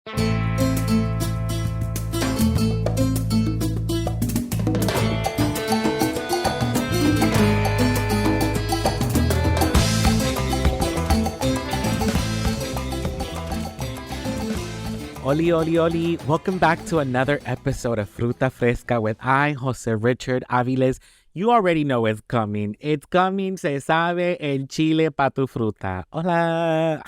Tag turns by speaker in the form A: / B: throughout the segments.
A: Oli, oli, oli. Welcome back to another episode of Fruta Fresca with I, Jose Richard Aviles. You already know it's coming. It's coming, se sabe, el chile pa tu fruta. Hola.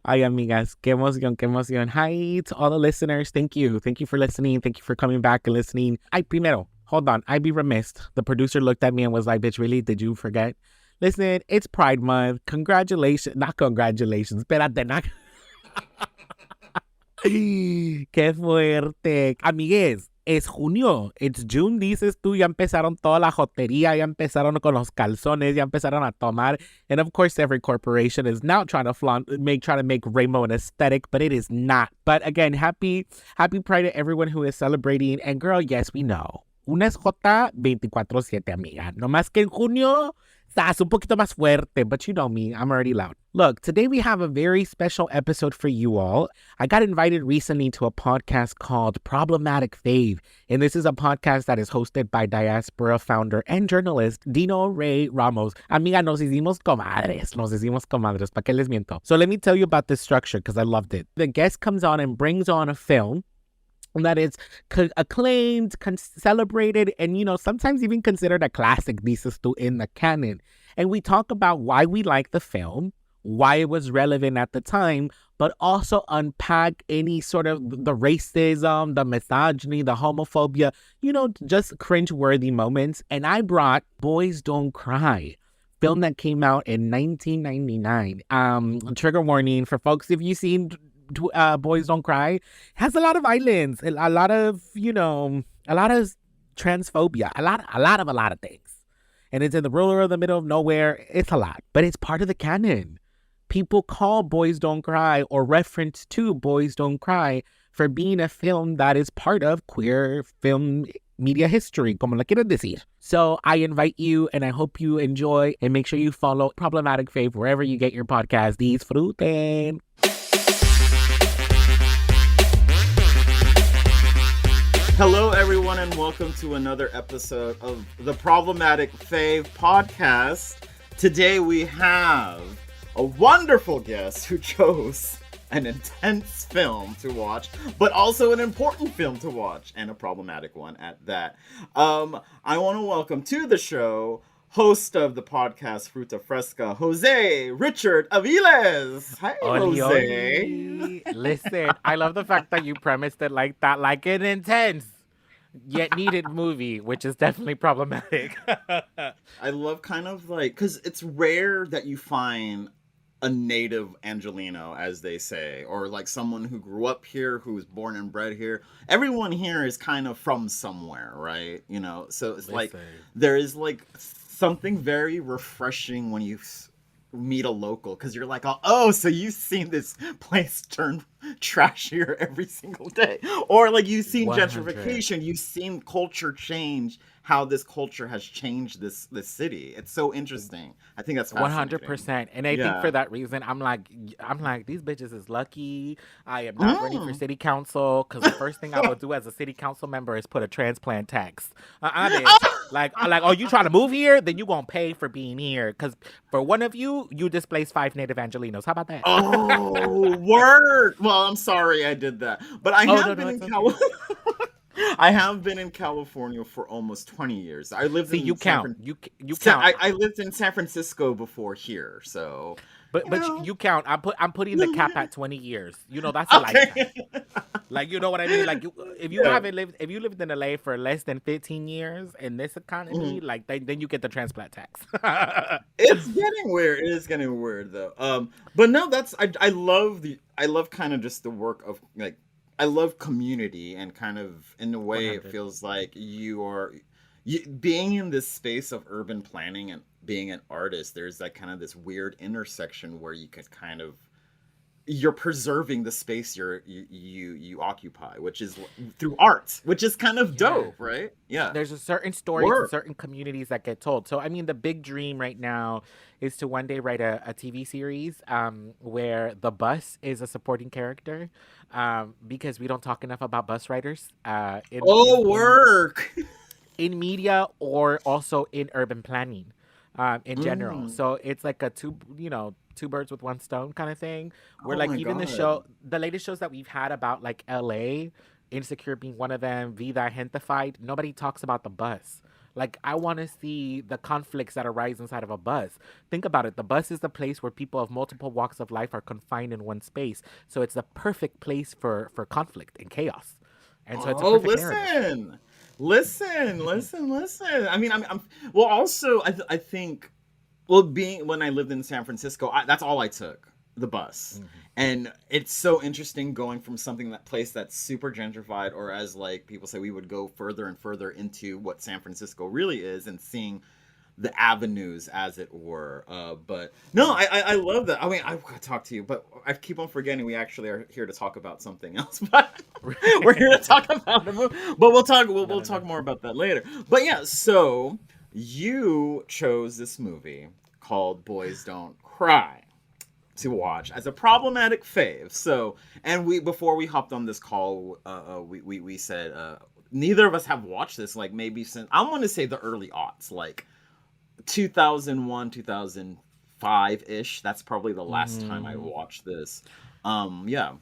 A: Ay, amigas, qué emoción, qué emoción. Hi to all the listeners. Thank you. Thank you for listening. Thank you for coming back and listening. Primero, hold on. I'd be remiss. The producer looked at me and was like, bitch, really? Did you forget? Listen, it's Pride Month. Congratulations. Not congratulations. Espérate, not... Qué fuerte. Amigues, es junio. It's June, dices tú. Ya empezaron toda la jotería. Ya empezaron con los calzones. Ya empezaron a tomar. And of course, every corporation is now trying to make rainbow an aesthetic, but it is not. But again, happy Pride to everyone who is celebrating. And girl, yes, we know. Una es Jota 24/7, amiga. No más que en junio, estás un poquito más fuerte, but you know me, I'm already loud. Look, today we have a very special episode for you all. I got invited recently to a podcast called Problematic Fave, and this is a podcast that is hosted by Diaspora founder and journalist Dino-Ray Ramos. Amiga, nos hicimos comadres, ¿pa' qué les miento? So let me tell you about this structure, because I loved it. The guest comes on and brings on a film that is acclaimed, celebrated, and, you know, sometimes even considered a classic, dices tú, in the canon. And we talk about why we like the film, why it was relevant at the time, but also unpack any sort of the racism, the misogyny, the homophobia, you know, just cringe-worthy moments. And I brought Boys Don't Cry, film that came out in 1999. Trigger warning for folks, if you've seen Boys Don't Cry, has a lot of violence, a lot of, you know, a lot of transphobia, a lot of things. And it's in the rural of the middle of nowhere. It's a lot, but it's part of the canon. People call Boys Don't Cry or reference to Boys Don't Cry for being a film that is part of queer film media history, como la quieran decir. So I invite you, and I hope you enjoy, and make sure you follow Problematic Fave wherever you get your podcast. Disfruten.
B: Hello, everyone, and welcome to another episode of the Problematic Fave podcast. Today we have a wonderful guest who chose an intense film to watch, but also an important film to watch, and a problematic one at that. I want to welcome to the show host of the podcast Fruta Fresca, Jose Richard Aviles. Hi,
A: Oli,
B: Jose.
A: oli. Listen, I love the fact that you premised it like that, like an intense yet needed movie, which is definitely problematic.
B: I love kind of like, because it's rare that you find a native Angelino, as they say, or like someone who grew up here, who was born and bred here. Everyone here is kind of from somewhere, right? You know, so it's like there is like something very refreshing when you meet a local, because you're like, oh, so you've seen this place turn trashier every single day, or like you've seen 100. Gentrification, you've seen culture change, how this culture has changed this city. It's so interesting. I think that's
A: 100%. And I think for that reason, I'm like, these bitches is lucky. I am not running for city council, because the first thing I will do as a city council member is put a transplant tax. Like, oh, you trying to move here? Then you gonna pay for being here, because for one of you displaced 5 native Angelinos. How about that?
B: Oh, word. Well, I'm sorry I did that, but I have been in California. I have been in California for almost 20 years. I lived in
A: you count. You count.
B: I lived in San Francisco before here, so.
A: But you count. I'm putting the cap at 20 years. You know, that's a lifetime. Like, you know what I mean? Like, if you lived in LA for less than 15 years in this economy, like then you get the transplant tax.
B: It's getting weird. It is getting weird though. But no, I love kind of just the work of like, I love community, and kind of in a way 100. It feels like you being in this space of urban planning and being an artist. There's that kind of this weird intersection where you could kind of you're preserving the space you occupy, which is through art, which is kind of
A: Yeah.
B: dope, right? Yeah.
A: There's a certain stories and
B: Work.
A: certain communities that get told. So I mean, the big dream right now is to one day write a TV series where the bus is a supporting character, because we don't talk enough about bus riders
B: Oh, work.
A: in media or also in urban planning in general.
B: Mm.
A: So it's like a two birds with one stone kind of thing. Where
B: Oh
A: like
B: my
A: even
B: God.
A: the latest shows that we've had about like LA, Insecure being one of them, Vida Gentified, nobody talks about the bus. Like I want to see the conflicts that arise inside of a bus. Think about it. The bus is the place where people of multiple walks of life are confined in one space. So it's the perfect place for conflict and chaos. And so it's a
B: Oh,
A: perfect narrative.
B: listen. I mean, I'm well. Also, I think, well, being when I lived in San Francisco, that's all I took, the bus,
A: Mhm.
B: and it's so interesting going from something that place that's super gentrified, or as like people say, we would go further and further into what San Francisco really is, and seeing the avenues, as it were. But no,
A: Yeah.
B: I love that. I mean, I want to talk to you, but I keep on forgetting we actually are here to talk about something else. But we're here to talk about the movie. But we'll talk. We'll,
A: No,
B: we'll
A: no,
B: talk
A: no.
B: more about that later. But yeah, so you chose this movie called Boys Don't Cry to watch as a problematic fave. So, and we before we hopped on this call, we said neither of us have watched this like maybe since I want to say the early aughts, like 2001, 2005 ish. That's probably the last time I
A: Hmm.
B: watched this. Yeah.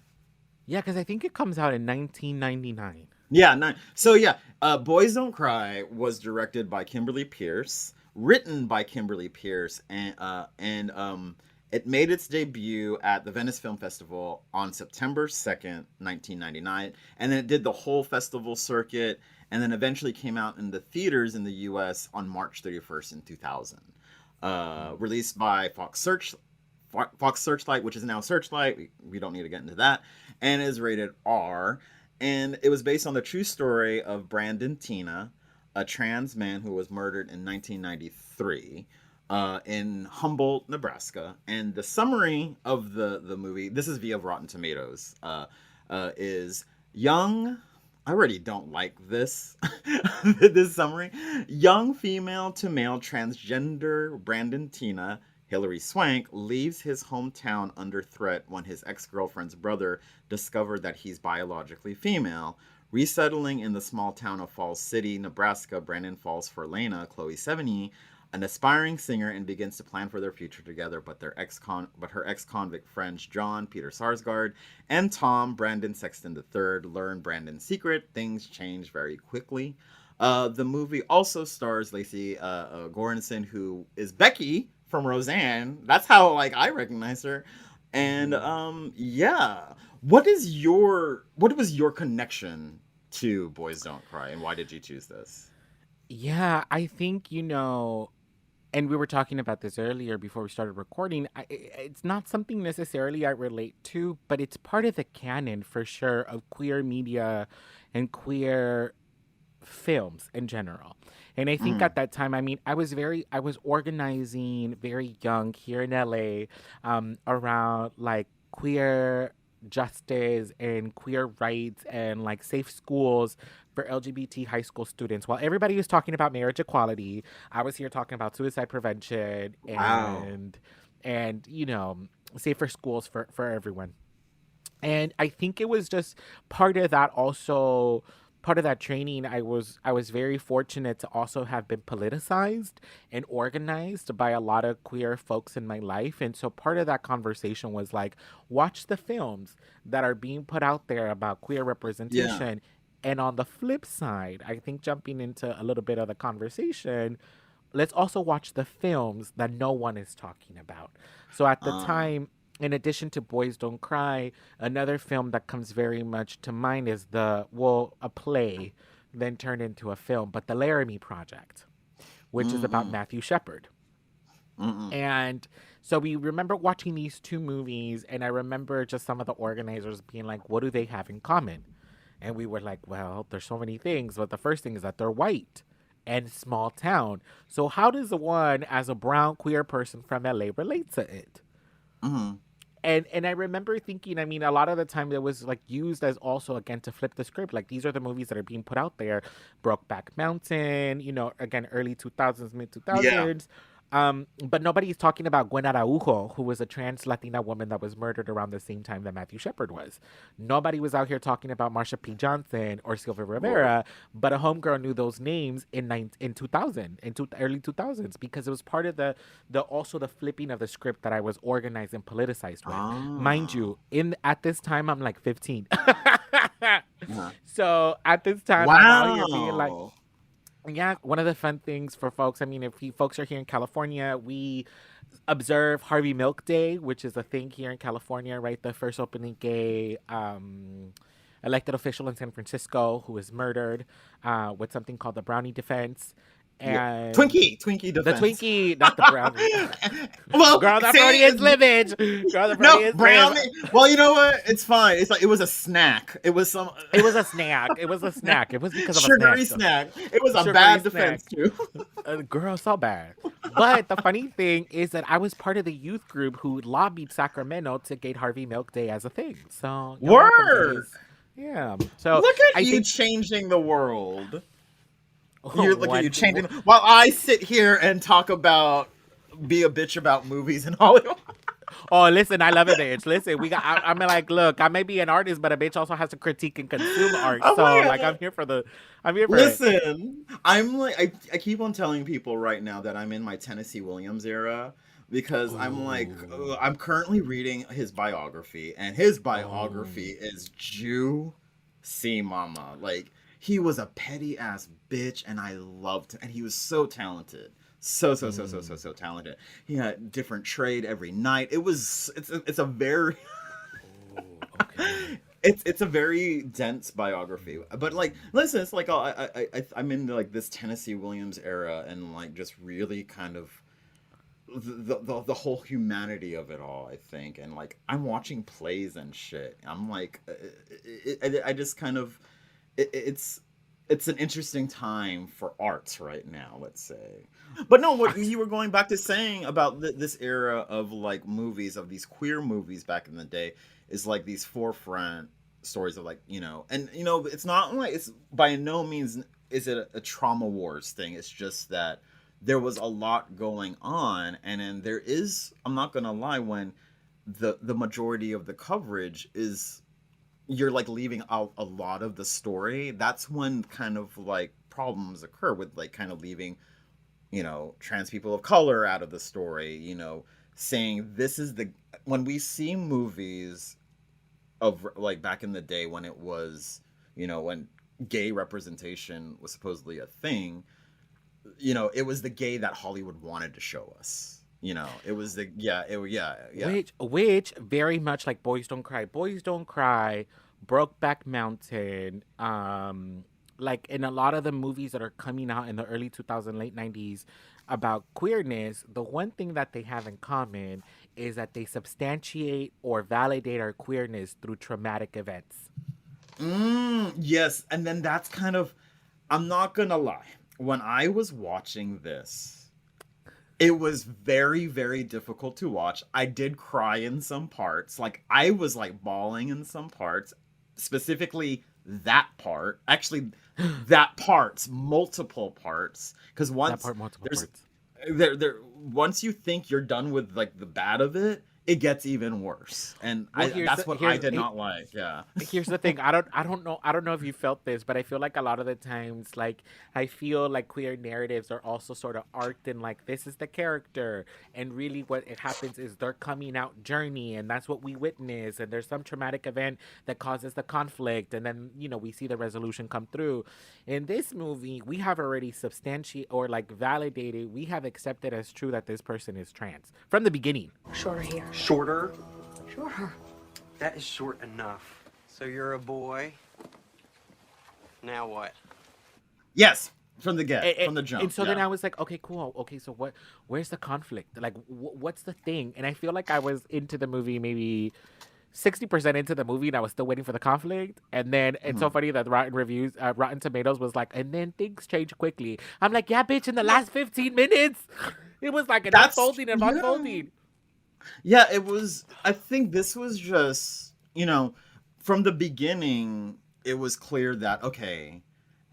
A: Yeah, because I think it comes out in 1999.
B: Yeah, so yeah, Boys Don't Cry was directed by Kimberly Pierce, written by Kimberly Pierce, and it made its debut at the Venice Film Festival on September 2nd, 1999, and then it did the whole festival circuit, and then eventually came out in the theaters in the U.S. on March 31st in 2000.
A: Mm.
B: Released by Fox Searchlight, which is now Searchlight. We don't need to get into that, and is rated R. And it was based on the true story of Brandon Teena, a trans man who was murdered in 1993 in Humboldt, Nebraska. And the summary of the movie, this is via Rotten Tomatoes, is young. I already don't like this this summary. Young female to male transgender Brandon Teena, Hillary Swank, leaves his hometown under threat when his ex-girlfriend's brother discovered that he's biologically female. Resettling in the small town of Falls City, Nebraska, Brandon falls for Lena, Chloe Sevigny, an aspiring singer, and begins to plan for their future together. But her ex-convict friends John, Peter Sarsgaard, and Tom, Brandon Sexton III, learn Brandon's secret. Things change very quickly. The movie also stars Lacey Goranson, who is Becky from Roseanne. That's how like I recognize her. And
A: Hmm.
B: yeah, what was your connection to Boys Don't Cry, and why did you choose this?
A: Yeah, I think, and we were talking about this earlier before we started recording. It's not something necessarily I relate to, but it's part of the canon for sure of queer media and queer films in general. And I think
B: Mm,
A: at that time, I mean, I was organizing very young here in LA around like queer justice and queer rights and like safe schools for LGBT high school students. While everybody was talking about marriage equality, I was here talking about suicide prevention
B: wow.
A: and safer schools for everyone. And I think it was just part of that also part of that training. I was very fortunate to also have been politicized and organized by a lot of queer folks in my life. And so part of that conversation was like, watch the films that are being put out there about queer
B: Yeah.
A: representation. And on the flip side, I think jumping into a little bit of the conversation, let's also watch the films that no one is talking about. So at the
B: Uh,
A: time, in addition to Boys Don't Cry, another film that comes very much to mind is a play then turned into a film, but the Laramie Project, which is about
B: mm-mm,
A: Matthew Shepard.
B: mm-mm.
A: And so we remember watching these two movies, and I remember just some of the organizers being like, what do they have in common? And we were like, well, there's so many things, but the first thing is that they're white and small town. So how does the one as a brown queer person from LA relate to it?
B: Mm-hmm.
A: And I remember thinking, I mean, a lot of the time it was like used as also again to flip the script. Like these are the movies that are being put out there. Brokeback Mountain, again, early 2000s, mid
B: Yeah.
A: 2000s. But nobody's talking about Gwen Araujo, who was a trans Latina woman that was murdered around the same time that Matthew Shepard was. Nobody was out here talking about Marsha P. Johnson or Sylvia
B: Whoa.
A: Rivera, but a homegirl knew those names in 2000, early 2000s, because it was part of the also the flipping of the script that I was organized and politicized with. Mind
B: Ah.
A: you, in at this time I'm like 15.
B: Uh-huh.
A: So at this time I'm out here being like,
B: Wow.
A: yeah, one of the fun things for folks, I mean, if folks are here in California, we observe Harvey Milk Day, which is a thing here in California, right? The first openly gay elected official in San Francisco who was murdered with something called the Brownie Defense.
B: Yeah.
A: And
B: Twinkie
A: the
B: defense.
A: Twinkie, not the Brownie.
B: Well,
A: Girl, the
B: see,
A: Freudian slippage. Girl, the
B: no,
A: Freudian slip.
B: brownie. Well, you know what? It's fine. It's like it was a snack. It was some
A: It was a snack. It was a snack. It was because of a
B: sugary
A: snack, though.
B: snack. It was a
A: Sugary
B: bad
A: snack.
B: defense too.
A: Girl, so bad. But the funny thing is that I was part of the youth group who lobbied Sacramento to get Harvey Milk Day as a thing. So, you're welcome,
B: Word.
A: guys. Yeah. So,
B: Look at
A: I
B: you
A: think.
B: changing the world.
A: Oh,
B: You look at
A: what?
B: you changing while I sit here and talk about be a bitch about movies in Hollywood.
A: Oh, listen, I love it, bitch. Listen, I'm like, look, I may be an artist, but a bitch also has to critique and consume art.
B: Oh
A: So,
B: my
A: like,
B: god.
A: I'm here for it.
B: Listen, I'm like I keep on telling people right now that I'm in my Tennessee Williams era because I'm like
A: Oh,
B: I'm currently reading his biography and his
A: oh,
B: biography is juicy mama. Like he was a petty ass bitch and I loved him and he was so talented.
A: mm,
B: So talented. He had different trade every night. It's a very
A: oh, okay.
B: it's a very dense biography, but like listen, it's like I'm in like this Tennessee Williams era and like just really kind of the whole humanity of it all, I think. And like I'm watching plays and shit, I'm like I just kind of it's an interesting time for arts right now, let's say. But no, what you were going back to saying about this era of like movies, of these queer movies back in the day, is like these forefront stories of like, and it's not like it's by no means is it a trauma wars thing. It's just that there was a lot going on, and then there is, I'm not gonna lie, when the majority of the coverage is you're like leaving out a lot of the story, that's when kind of like problems occur with like kind of leaving trans people of color out of the story, saying this is the when we see movies of like back in the day when it was, when gay representation was supposedly a thing, it was the gay that Hollywood wanted to show us. It was the yeah.
A: Which very much like Boys Don't Cry, Brokeback Mountain, like in a lot of the movies that are coming out in the early 2000s, late 90s about queerness, the one thing that they have in common is that they substantiate or validate our queerness through traumatic events.
B: Yes, and then that's kind of, I'm not gonna lie, when I was watching this, it was very, very difficult to watch. I did cry in some parts. Like, I was like bawling in some parts, specifically that part. Actually, that parts, multiple parts. Because
A: That
B: once
A: part, multiple
B: there's
A: parts.
B: once you think you're done with like the bad of it, it gets even worse. And
A: Well,
B: that's what I did not like. Yeah.
A: here's the thing. I don't know if you felt this, but I feel like a lot of the times, like I feel like queer narratives are also sort of arced in like this is the character, and really what it happens is their coming out journey, and that's what we witness. And there's some traumatic event that causes the conflict, and then we see the resolution come through. In this movie, we have already substantiated or like validated. We have accepted as true that this person is trans from the beginning.
C: Shorter here.
D: Shorter?
C: Shorter.
D: That is short enough. So you're a boy. Now what?
B: Yes, from the
A: And,
B: from the jump.
A: and so then
B: Yeah.
A: I was like, okay, cool. Okay, so where's the conflict? Like, what's the thing? And I feel like I was into the movie maybe 60% into the movie, and I was still waiting for the conflict. And then it's so
B: Mhm.
A: funny that Rotten Tomatoes was like, and then things change quickly. I'm like, yeah, bitch, in the last 15 minutes, it was like an
B: That's
A: unfolding and
B: yeah.
A: unfolding.
B: Yeah, it was. I think this was just, from the beginning, it was clear that, okay,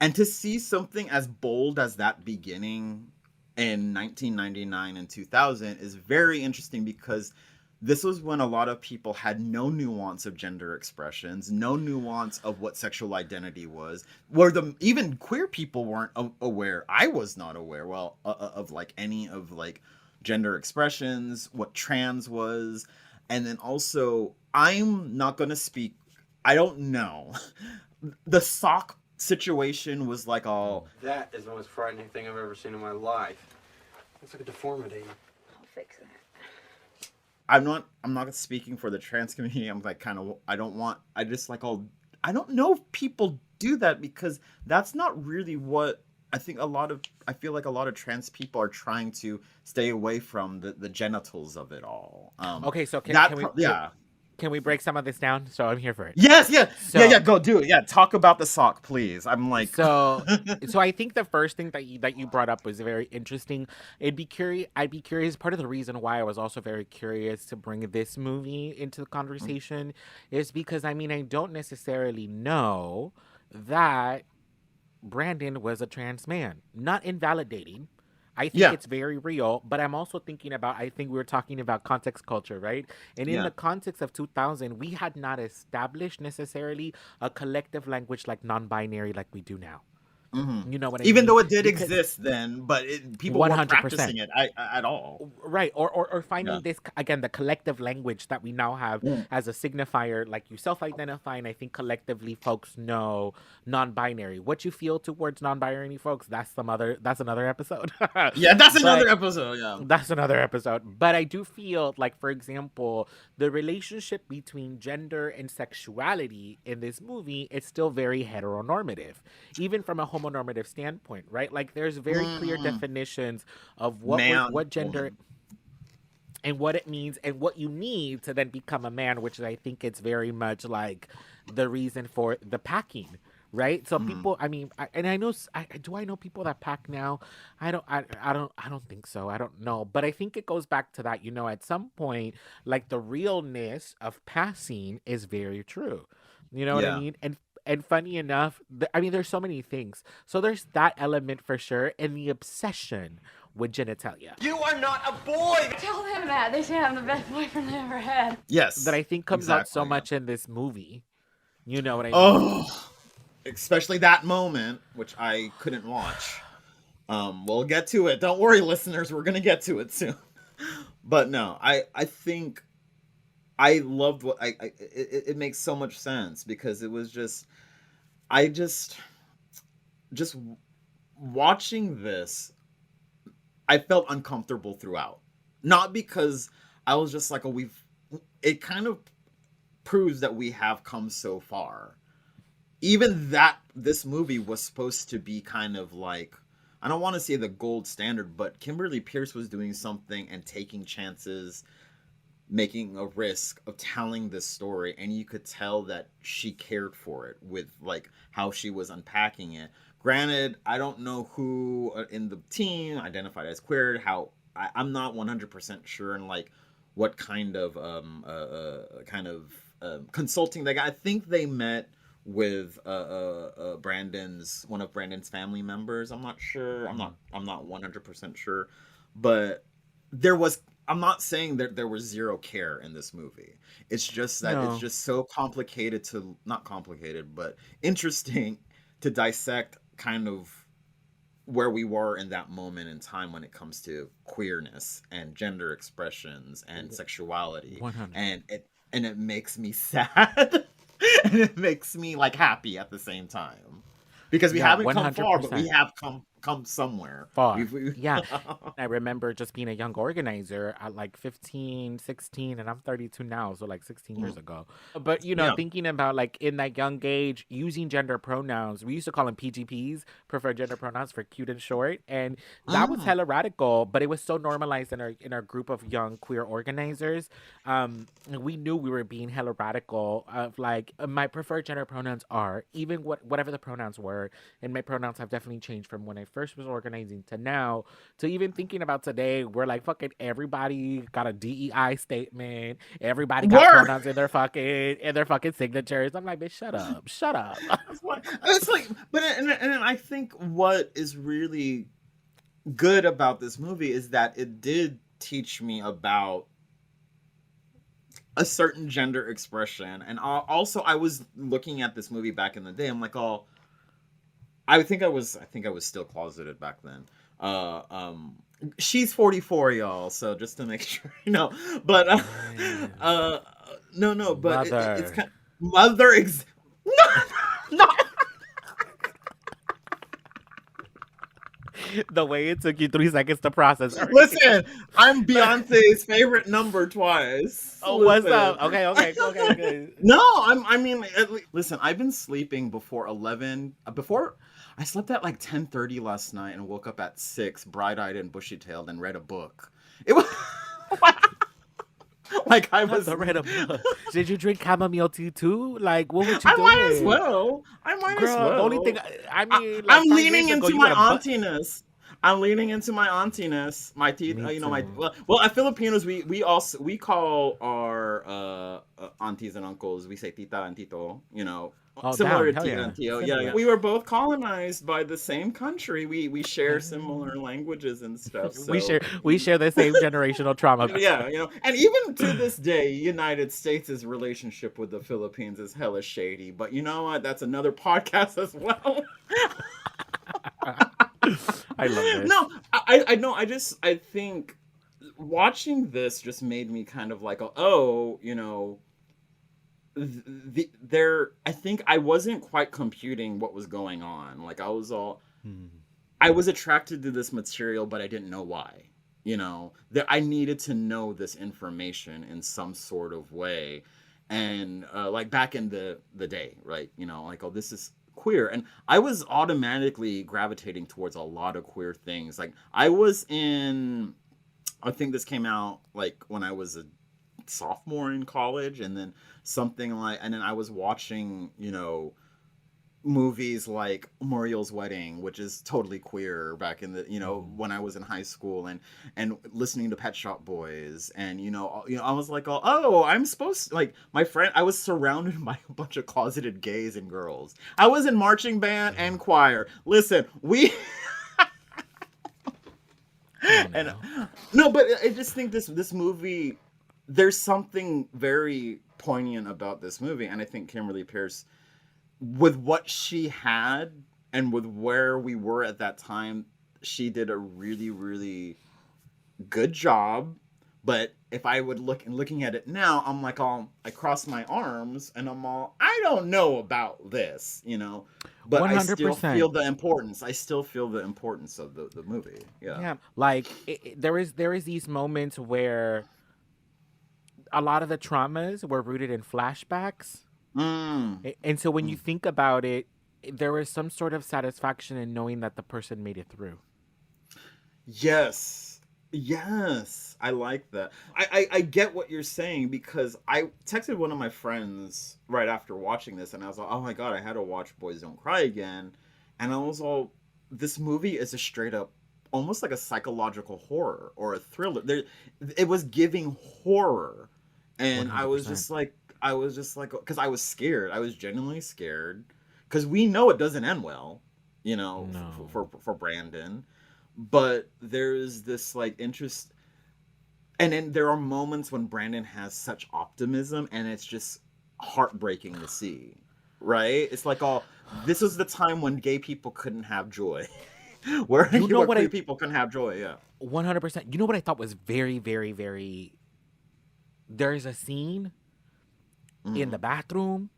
B: and to see something as bold as that beginning in 1999 and 2000 is very interesting because this was when a lot of people had no nuance of gender expressions, no nuance of what sexual identity was, where even queer people weren't aware. I was not aware, well, of like any of like gender expressions, what trans was, and then also I'm not gonna speak. I don't know. The sock situation was like all.
D: That is the most frightening thing I've ever seen in my life. It's like a deformity.
C: I'll fix that.
B: I'm not speaking for the trans community. I'm like kind of I just like all I don't know if people do that because that's not really what I feel like a lot of trans people are trying to stay away from the genitals of it all.
A: Okay, so can we
B: yeah.
A: Can we break some of this down? So I'm here for it.
B: Yes, yeah.
A: So,
B: yeah, go do it. Yeah, talk about the sock, please. I'm like
A: so I think the first thing that you brought up was very interesting. I'd be curious. Part of the reason why I was also very curious to bring this movie into the conversation is because I don't necessarily know that Brandon was a trans man. Not invalidating. I think it's very real, but I'm also thinking about, I think we were talking about context culture, right? And in the context of 2000, we had not established necessarily a collective language like non-binary like we do now.
B: Mm-hmm.
A: You know what I mean?
B: Even though it did exist then, but people weren't
A: 100%.
B: practicing it at all.
A: Right. Or finding this, again, the collective language that we now have as a signifier, like you self-identify, and I think collectively folks know non-binary. What you feel towards non-binary folks, that's another episode.
B: Yeah, that's another episode, yeah.
A: That's another episode. But I do feel like, for example, the relationship between gender and sexuality in this movie is still very heteronormative, even from a homonormative standpoint, right? Like there's very clear definitions of what gender and what it means and what you need to then become a man, which I think it's very much like the reason for the packing, right? So people, I know people that pack now. I don't think so. I don't know, but I think it goes back to that. At some point, like the realness of passing is very true. You know what I mean? And funny enough, there's so many things. So there's that element for sure, and the obsession with genitalia.
D: You are not a boy!
C: Tell them that. They say I'm the best boyfriend they ever had.
B: Yes.
A: That I think comes out so much in this movie. You know what I mean?
B: Oh, especially that moment, which I couldn't watch. We'll get to it. Don't worry, listeners. We're going to get to it soon. But no, I think I loved what it makes so much sense because it was just watching this, I felt uncomfortable throughout. Not because I was just like, it kind of proves that we have come so far. Even that this movie was supposed to be kind of like, I don't want to say the gold standard, but Kimberly Pierce was doing something and taking chances, making a risk of telling this story, and you could tell that she cared for it with like how she was unpacking it. Granted, I don't know who in the team identified as queer, I'm not 100% sure in like what kind of consulting they got. I think they met with one of Brandon's family members. I'm not sure. I'm not 100% sure, but I'm not saying that there was zero care in this movie. It's just that it's just so complicated not complicated, but interesting to dissect kind of where we were in that moment in time when it comes to queerness and gender expressions and sexuality.
A: 100.
B: And it makes me sad and it makes me like happy at the same time. Because we haven't 100%. Come far, but we have come somewhere.
A: Far. Yeah. I remember just being a young organizer at like 15, 16, and I'm 32 now, so like 16 years ago. But, thinking about like in that young age, using gender pronouns, we used to call them PGPs, preferred gender pronouns for cute and short. And that was hella radical, but it was so normalized in our group of young queer organizers. We knew we were being hella radical of like, my preferred gender pronouns are, even whatever the pronouns were, and my pronouns have definitely changed from when I first was organizing to now, to even thinking about today, where like fucking everybody got a DEI statement, everybody got
B: Word.
A: pronouns in their fucking signatures. I'm like, bitch, shut up, shut up.
B: It's like, but and I think what is really good about this movie is that it did teach me about a certain gender expression. And also I was looking at this movie back in the day. I'm like, oh, I think I was still closeted back then. She's 44, y'all, so just to make sure, but no, but it's kind of mother no.
A: The way it took you 3 seconds to process.
B: Listen, I'm Beyonce's favorite number twice.
A: Oh, what's up? Okay, good.
B: No, listen, I've been sleeping before 11. Before I slept at like 10:30 last night and woke up at 6, bright-eyed and bushy-tailed, and read a book. It was like I was
A: read a book. Did you drink chamomile tea too? Like, what would you
B: I
A: do?
B: might as well.
A: The only thing like,
B: I'm leaning into my auntiness. I'm leaning into my auntiness. My teeth, well, at Filipinos, we call our aunties and uncles, we say tita and tito, similar to tita and tio. Yeah. We were both colonized by the same country. We share similar languages and stuff. So.
A: We share the same generational trauma.
B: Yeah, and even to this day, United States' relationship with the Philippines is hella shady. But you know what? That's another podcast as well.
A: I love this.
B: No, I know. I think watching this just made me kind of like, I think I wasn't quite computing what was going on. Like I was attracted to this material, but I didn't know why. That I needed to know this information in some sort of way, and like back in the day, right? This is queer, and I was automatically gravitating towards a lot of queer things. Like I think this came out like when I was a sophomore in college, and then I was watching movies like Muriel's Wedding, which is totally queer, back in the when I was in high school, and listening to Pet Shop Boys, and I was like, I'm supposed to, like, my friend, I was surrounded by a bunch of closeted gays and girls. I was in marching band and choir. Listen, and no, but I just think this movie, there's something very poignant about this movie, and I think Kimberly Pierce, with what she had and with where we were at that time, she did a really, really good job. But if I would looking at it now, I'm like, I cross my arms and I'm all, I don't know about this, but 100%. I still feel the importance. I still feel the importance of the movie. Yeah.
A: Like there is these moments where a lot of the traumas were rooted in flashbacks. And so when you think about it, there is some sort of satisfaction in knowing that the person made it through.
B: Yes, I like that. I get what you're saying, because I texted one of my friends right after watching this, and I was like, oh my god, I had to watch Boys Don't Cry again. And I was all, this movie is a straight up, almost like a psychological horror or a thriller. It was giving horror, and 100%. I was just like, because I was scared. I was genuinely scared, because we know it doesn't end well, for Brandon. But there's this like interest, and then there are moments when Brandon has such optimism, and it's just heartbreaking to see. Right? It's like, this was the time when gay people couldn't have joy, where queer people couldn't have joy. Yeah,
A: 100%. You know what I thought was very, very, very. There's a scene. In the bathroom.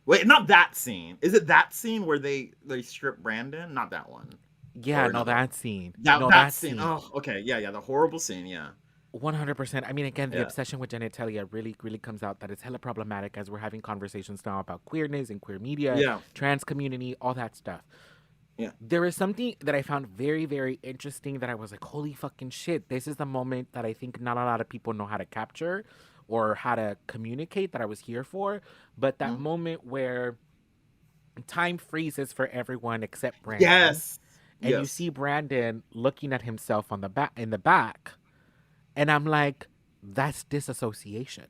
B: Wait, not that scene. Is it that scene where they strip Brandon? Not that one.
A: Yeah, that scene.
B: That scene. Oh, okay. Yeah, the horrible scene, yeah.
A: 100%. I mean, again, the obsession with genitalia really, really comes out that it's hella problematic, as we're having conversations now about queerness and queer media, trans community, all that stuff.
B: Yeah.
A: There is something that I found very, very interesting that I was like, holy fucking shit. This is the moment that I think not a lot of people know how to capture or how to communicate, that I was here for. But that moment where time freezes for everyone except Brandon.
B: Yes.
A: and you
B: Yes.
A: see Brandon looking at himself on the back in the back, and I'm like, that's disassociation.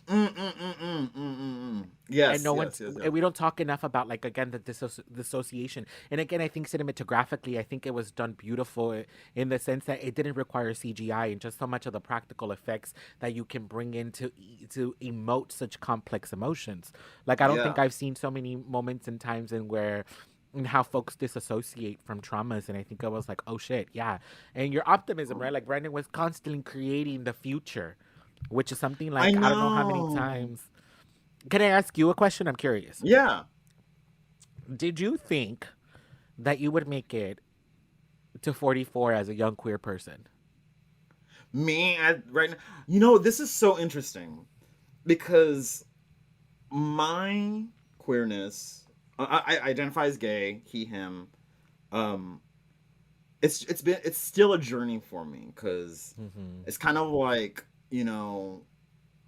A: And
B: Yes,
A: no
B: yes,
A: one's
B: yes, yes.
A: and we don't talk enough about, like, again, the dissociation. And again, I think cinematographically, I think it was done beautiful in the sense that it didn't require CGI and just so much of the practical effects that you can bring in to emote such complex emotions. Like, I don't think
B: Yeah.
A: I've seen so many moments and times in how folks disassociate from traumas. And I think I was like, oh shit, yeah. And your optimism, right? Like, Brandon was constantly creating the future, which is something,
B: I
A: like, I don't know how many
B: know.
A: times. Can I ask you a question? I'm curious.
B: Yeah.
A: Did you think that you would make it to 44 as a young queer person?
B: Right now, you know, this is so interesting because my queerness, I identify as gay, he, him. Um, it's still a journey for me because
A: Mm-hmm.
B: it's kind of like, you know,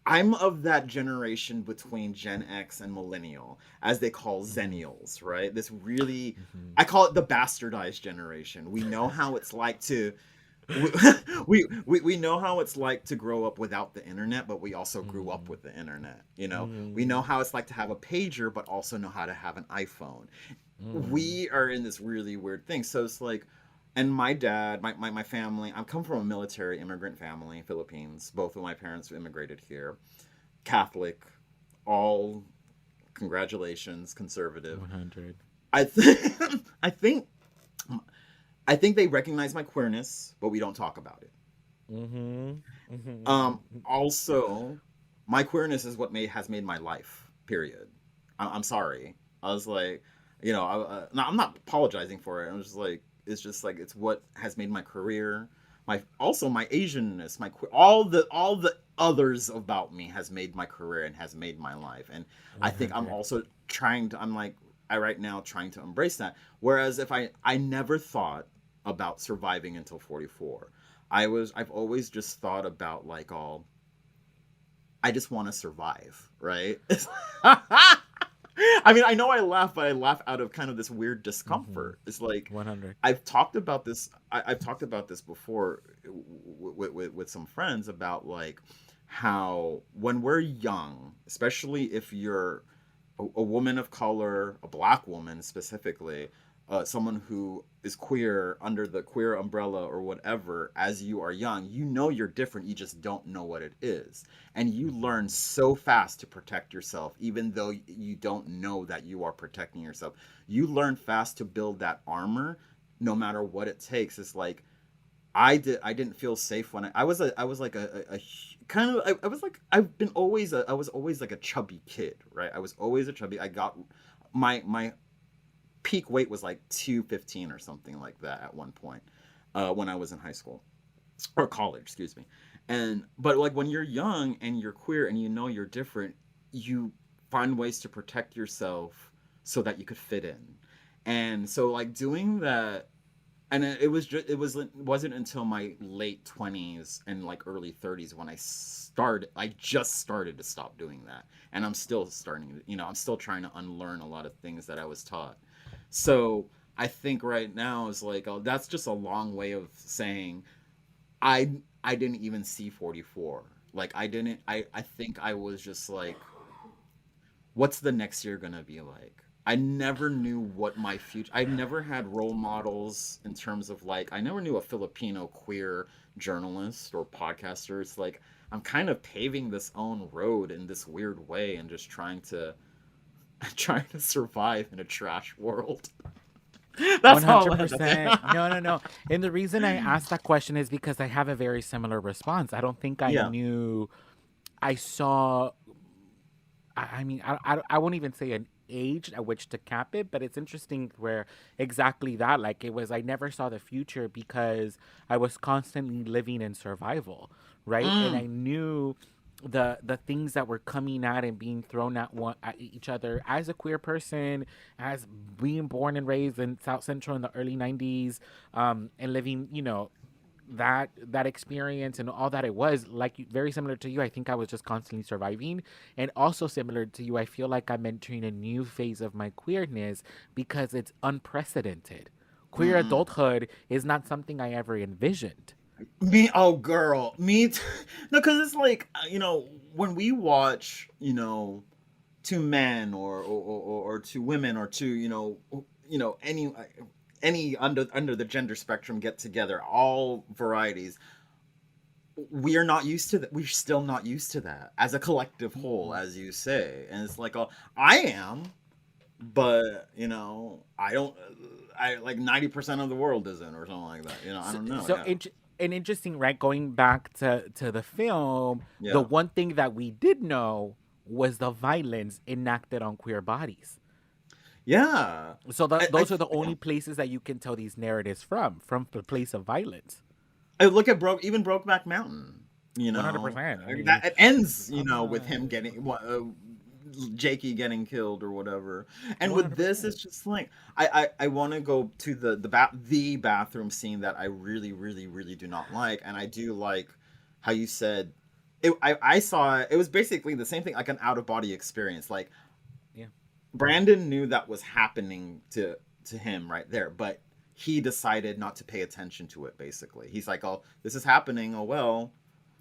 B: I'm of that generation between Gen X and Millennial, as they call
A: Mm-hmm.
B: Zennials, right? This really,
A: Mm-hmm.
B: I call it the bastardized generation. We know how it's like to, we, we know how it's like to grow up without the internet, but we also grew up with the internet. You know, we know
A: Mm-hmm.
B: how it's like to have a pager, but also know how to have an iPhone.
A: Mm-hmm.
B: We are in this really weird thing. So it's like, and my dad, my family, I come from a military immigrant family, Philippines. Both of my parents immigrated here. Catholic, all congratulations, conservative.
A: 100.
B: I think I think I think they recognize my queerness, but we don't talk about it.
A: Mm-hmm. Mm-hmm.
B: Also, my queerness is what has made my life. Period. I'm sorry. I was like, you know, no, I'm not apologizing for it. I'm just like, it's just like it's what has made my career. My also my Asianness, all the others about me has made my career and has made my life. And I think I'm
A: 100.
B: also trying to. I'm like I right now trying to embrace that. Whereas if I never thought about surviving until 44. I've always just thought about like all I just want to survive, right? I mean, I know I laugh, but I laugh out of kind of this weird
A: Mm-hmm.
B: discomfort. It's like
A: 100.
B: I've talked about this. I've talked about this before with some friends about like how when we're young, especially if you're a woman of color, a black woman specifically, someone who is queer under the queer umbrella or whatever, as you are young, you know you're different. You just don't know what it is. And you learn
A: Mm-hmm.
B: so fast to protect yourself, even though you don't know that you are protecting yourself. You learn fast to build that armor no matter what it takes. It's like, I didn't feel safe when I was like a kind of I was like I was always like a chubby kid, right? I was always a chubby. I got my peak weight was like 215 or something like that at one point when I was in high school or college, excuse me. And but like when you're young and you're queer and you know you're different, you find ways to protect yourself so that you could fit in. And so like doing that, and it was just it wasn't until my late 20s and like early 30s when I just started to stop doing that. And I'm still starting to, you know, I'm still trying to unlearn a lot of things that I was taught. So I think right now is like, oh, that's just a long way of saying I I didn't even see 44. Like I think I was just like, what's the next year gonna be like? I never knew what my future. I never had role models in terms of like I never knew a Filipino queer journalist or podcaster. It's like I'm kind of paving this own road in this weird way and just trying to survive in a trash world. That's all I had to say.
A: 100%. No, no, no. And the reason I asked that question is because I have a very similar response. I don't think I
B: Yeah.
A: knew. I saw. I mean, I won't even say an age at which to cap it, but it's interesting where exactly that, like, it was, I never saw the future because I was constantly living in survival, right? And I
B: Mm.
A: knew the things that were coming at and being thrown at each other as a queer person, as being born and raised in South Central in the early 90s, and living, that experience and all that. It was like very similar to you. I think I was just constantly surviving, and also similar to you, I feel like I'm entering a new phase of my queerness because it's unprecedented. queer adulthood is not something I ever envisioned.
B: Oh girl, me too. No, because it's like, when we watch, two men or two women or two, any under the gender spectrum get together, all varieties, we are not used to that. We're still not used to that as a collective whole, as you say. And it's like, I am, but I don't. I like 90% of the world isn't, or something like that. I don't know.
A: So and interesting, right? Going back to the film, the one thing that we did know was the violence enacted on queer bodies.
B: Yeah.
A: So those are the only places that you can tell these narratives from the place of violence.
B: I look at Brokeback Mountain.
A: 100%. I mean,
B: That it ends, with him getting Jakey getting killed or whatever. And 100%. With this, it's just like I want to go to the bathroom scene that I really, really, really do not like, and I do like how you said it. I saw it was basically the same thing, like an out of body experience. Like, Brandon knew that was happening to him right there, but he decided not to pay attention to it. Basically, he's like, "Oh, this is happening. Oh well."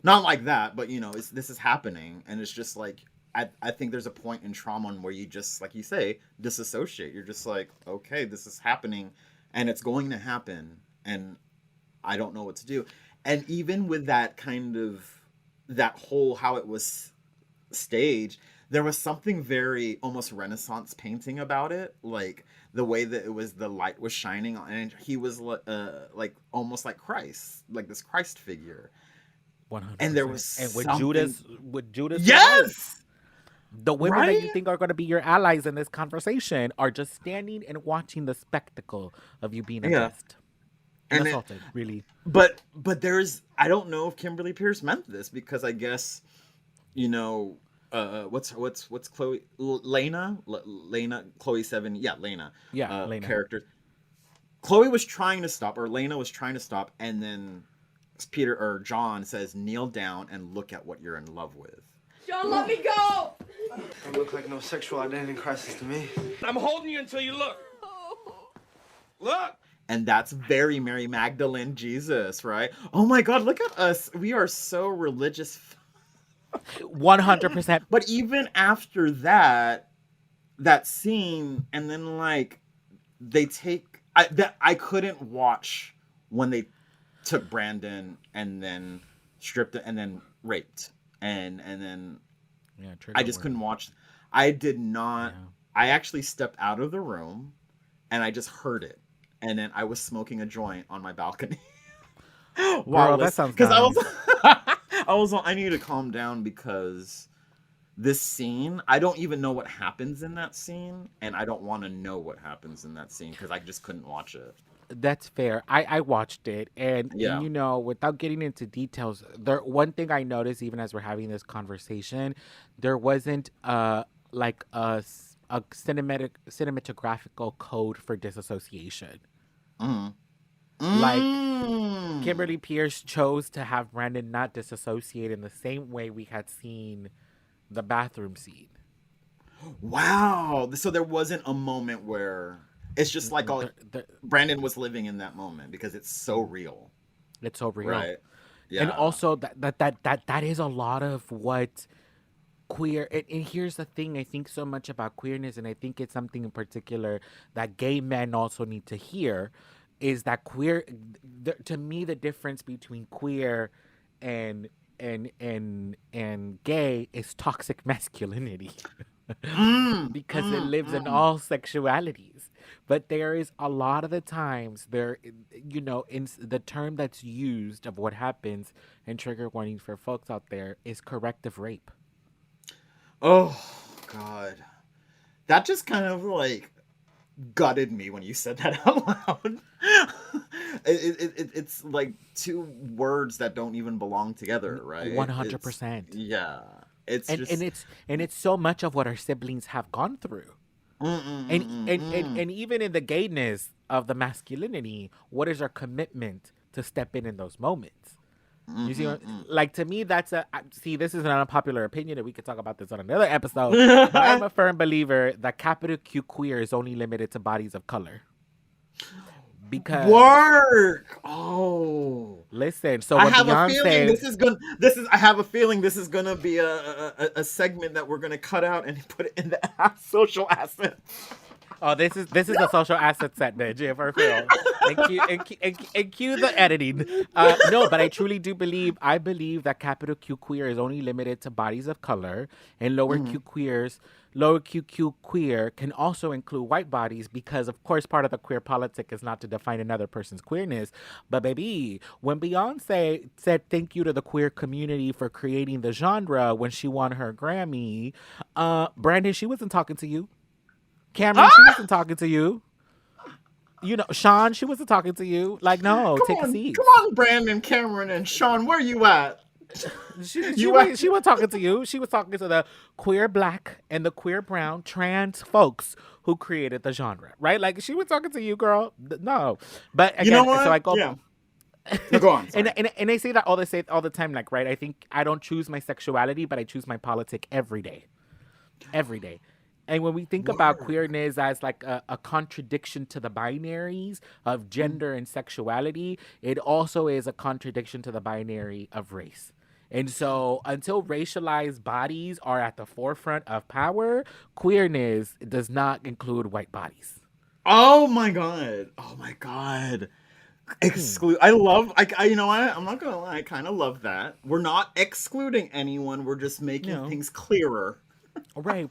B: Not like that, but this is happening, and it's just like I think there's a point in trauma where you just, like you say, disassociate. You're just like, okay, this is happening, and it's going to happen, and I don't know what to do. And even with that kind of that whole how it was staged, there was something very almost Renaissance painting about it, like the way that the light was shining on, and he was like almost like Christ, like this Christ figure.
A: 100%.
B: And there was
A: with Judas,
B: yes,
A: the women that you think are going to be your allies in this conversation are just standing and watching the spectacle of you being oppressed and assaulted. Really,
B: but there's, I don't know if Kimberly Pierce meant this, because I guess what's Chloe Lena Chloe 7 Lena
A: Lena
B: character. Chloe was trying to stop, or Lena was trying to stop, and then Peter or John says, "Kneel down and look at what you're in love with."
C: John, let me go!
E: Don't look like no sexual identity crisis to me.
F: I'm holding you until you look. Look!
B: And that's very Mary Magdalene Jesus, right? Oh my God, look at us. We are so religious.
A: 100%.
B: But even after that scene, and then like they take, I couldn't watch when they took Brandon and then stripped it and then raped and then I just couldn't watch. I did not. I actually stepped out of the room and I just heard it, and then I was smoking a joint on my balcony.
A: Wow, that sounds
B: because
A: nice.
B: I was I need to calm down, because this scene, I don't even know what happens in that scene, and I don't want to know what happens in that scene because I just couldn't watch it.
A: That's fair. I watched it, and without getting into details, one thing I noticed even as we're having this conversation, there wasn't like a cinematographical code for disassociation. Like Kimberly Pierce chose to have Brandon not disassociate in the same way we had seen the bathroom scene.
B: Wow. So there wasn't a moment where it's just like Brandon was living in that moment, because it's so real.
A: It's so real.
B: Right. Yeah.
A: And also that is a lot of what queer, and here's the thing, I think so much about queerness, and I think it's something in particular that gay men also need to hear, is that queer, to me, the difference between queer and gay is toxic masculinity. Because it lives in all sexualities. But there is a lot of the times in the term that's used of what happens, and trigger warning for folks out there, is corrective rape.
B: Oh God, that just kind of like gutted me when you said that out loud. It's like two words that don't even belong together, right?
A: 100%.
B: Yeah. It's
A: so much of what our siblings have gone through. And even in the gayness of the masculinity, what is our commitment to step in those moments? You see, like, to me, this is an unpopular opinion, and we could talk about this on another episode. But I'm a firm believer that capital Q queer is only limited to bodies of color. because
B: Work. Oh.
A: listen. So
B: I
A: when
B: have a feeling
A: Beyonce,
B: I have a feeling this is gonna be a segment that we're gonna cut out and put it in the social assets.
A: oh, this is a social asset set, bitch. Yeah, for real. And cue the editing. No, but I truly do believe. I believe that capital Q queer is only limited to bodies of color, and lower Q queer can also include white bodies because, of course, part of the queer politic is not to define another person's queerness. But baby, when Beyonce said thank you to the queer community for creating the genre when she won her Grammy, Brandon, she wasn't talking to you. Cameron, she wasn't talking to you. You know, Sean, she wasn't talking to you. Like, no, take a seat.
B: Come on, Brandon, Cameron, and Sean, where you at?
A: She wasn't talking to you. She was talking to the queer black and the queer brown trans folks who created the genre, right? Like, she was talking to you, girl. No, but again,
B: You know what?
A: so I go.
B: Yeah. No, go on. Sorry.
A: And I say that all the time. Like, right? I think I don't choose my sexuality, but I choose my politic every day. Every day. And when we think about queerness as like a contradiction to the binaries of gender and sexuality, it also is a contradiction to the binary of race. And so until racialized bodies are at the forefront of power, queerness does not include white bodies.
B: Oh my god. Oh my god. I love I you know what? I'm not gonna lie, I kind of love that. We're not excluding anyone, we're just making things clearer.
A: Right.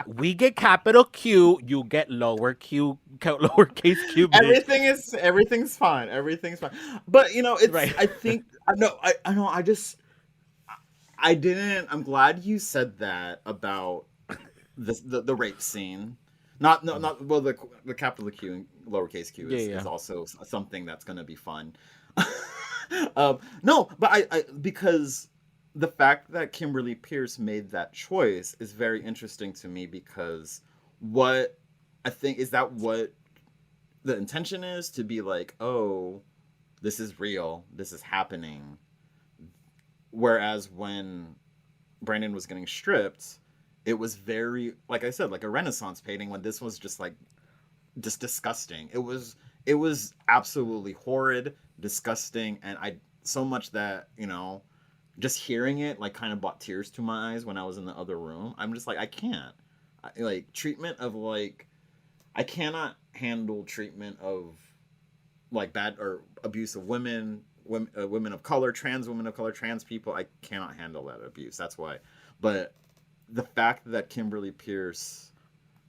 A: We get capital Q, you get lowercase q. Bitch.
B: Everything's fine. Everything's fine. But you know, it's
A: Right.
B: I think I know I didn't I'm glad you said that about the rape scene. Not well the capital Q and lowercase q is also something that's going to be fun. No, but I because the fact that Kimberly Pierce made that choice is very interesting to me because what I think is that what the intention is to be like, oh, this is real, this is happening. Whereas when Brandon was getting stripped, it was very, like I said, like a Renaissance painting when this was just disgusting. It was absolutely horrid, disgusting, and I so much that, you know, just hearing it like kind of brought tears to my eyes when I was in the other room. I'm just like, I can't. Treatment of like, I cannot handle treatment of like bad or abuse of women of color, trans women of color, trans people. I cannot handle that abuse. That's why. But the fact that Kimberly Pierce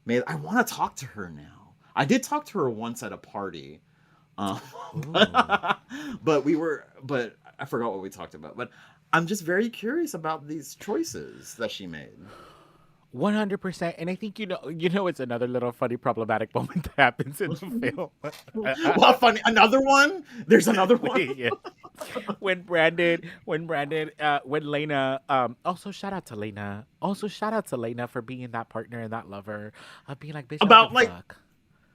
B: I want to talk to her now. I did talk to her once at a party. But I forgot what we talked about. But I'm just very curious about these choices that she made.
A: 100%. And I think, you know, it's another little funny problematic moment that happens in the film.
B: Well, funny. Another one? There's another one?
A: Yeah. When Lena, also shout out to Lena. Also shout out to Lena for being that partner and that lover of being like, bitch,
B: about
A: like,
B: fuck.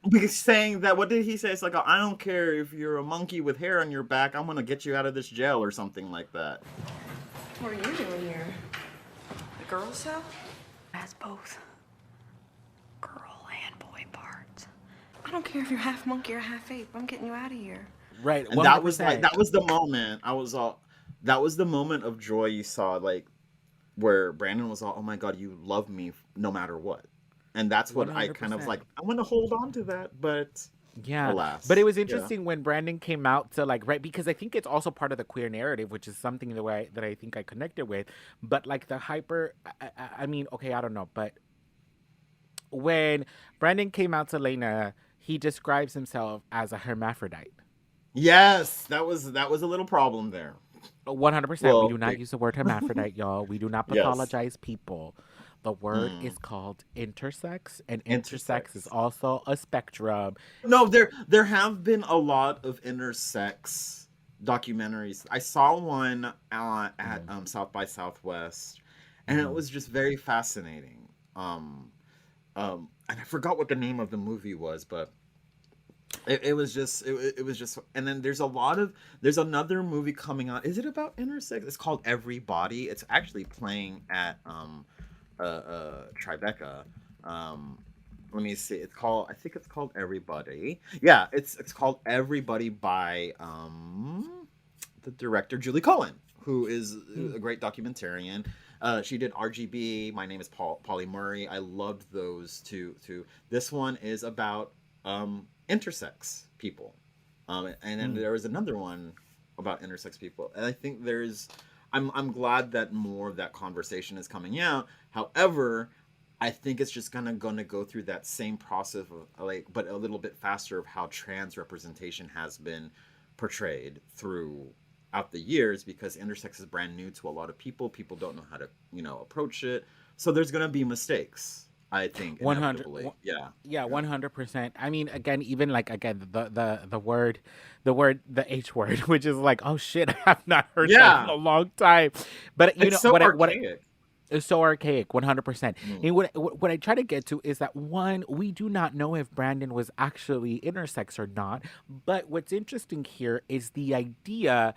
B: Because saying that, what did he say? It's like, I don't care if you're a monkey with hair on your back, I'm going to get you out of this jail or something like that.
C: What are you doing here? The girl cell?
G: Has both girl and boy parts.
C: I don't care if you're half monkey or half ape. I'm getting you out of here.
A: Right.
B: And
A: 100%.
B: that was the moment. That was the moment of joy you saw, like, where Brandon was all, oh my God, you love me no matter what. And that's what 100%. I kind of like, I want to hold on to that, but
A: yeah.
B: Alas.
A: But it was interesting when Brandon came out to like, right, because I think it's also part of the queer narrative, which is something that I think I connected with. But like the hyper, I mean, okay, I don't know. But when Brandon came out to Lena, he describes himself as a hermaphrodite.
B: Yes, that was a little problem there.
A: 100%. Well, we do not use the word hermaphrodite, y'all. We do not pathologize people. The word is called intersex, and intersex is also a spectrum.
B: No, there have been a lot of intersex documentaries. I saw one at South by Southwest, and it was just very fascinating. And I forgot what the name of the movie was, but it was just. And then there's another movie coming out. Is it about intersex? It's called Everybody. It's actually playing at Tribeca let me see. I think it's called Everybody. Yeah, it's called Everybody by the director Julie Cohen, who is a great documentarian. She did RGB. My Name is Polly Murray. I loved those two. This one is about intersex people, and then there was another one about intersex people. And I think I'm glad that more of that conversation is coming out. However, I think it's just gonna go through that same process of but a little bit faster of how trans representation has been portrayed throughout the years, because intersex is brand new to a lot of people. People don't know how to, approach it. So there's gonna be mistakes, I think.
A: 100.
B: Yeah.
A: Yeah, 100%. I mean, again, even the H word, which is like, oh shit, I have not heard that in a long time. But
B: it's so archaic.
A: It's so archaic, 100%. And what I try to get to is that, one, we do not know if Brandon was actually intersex or not. But what's interesting here is the idea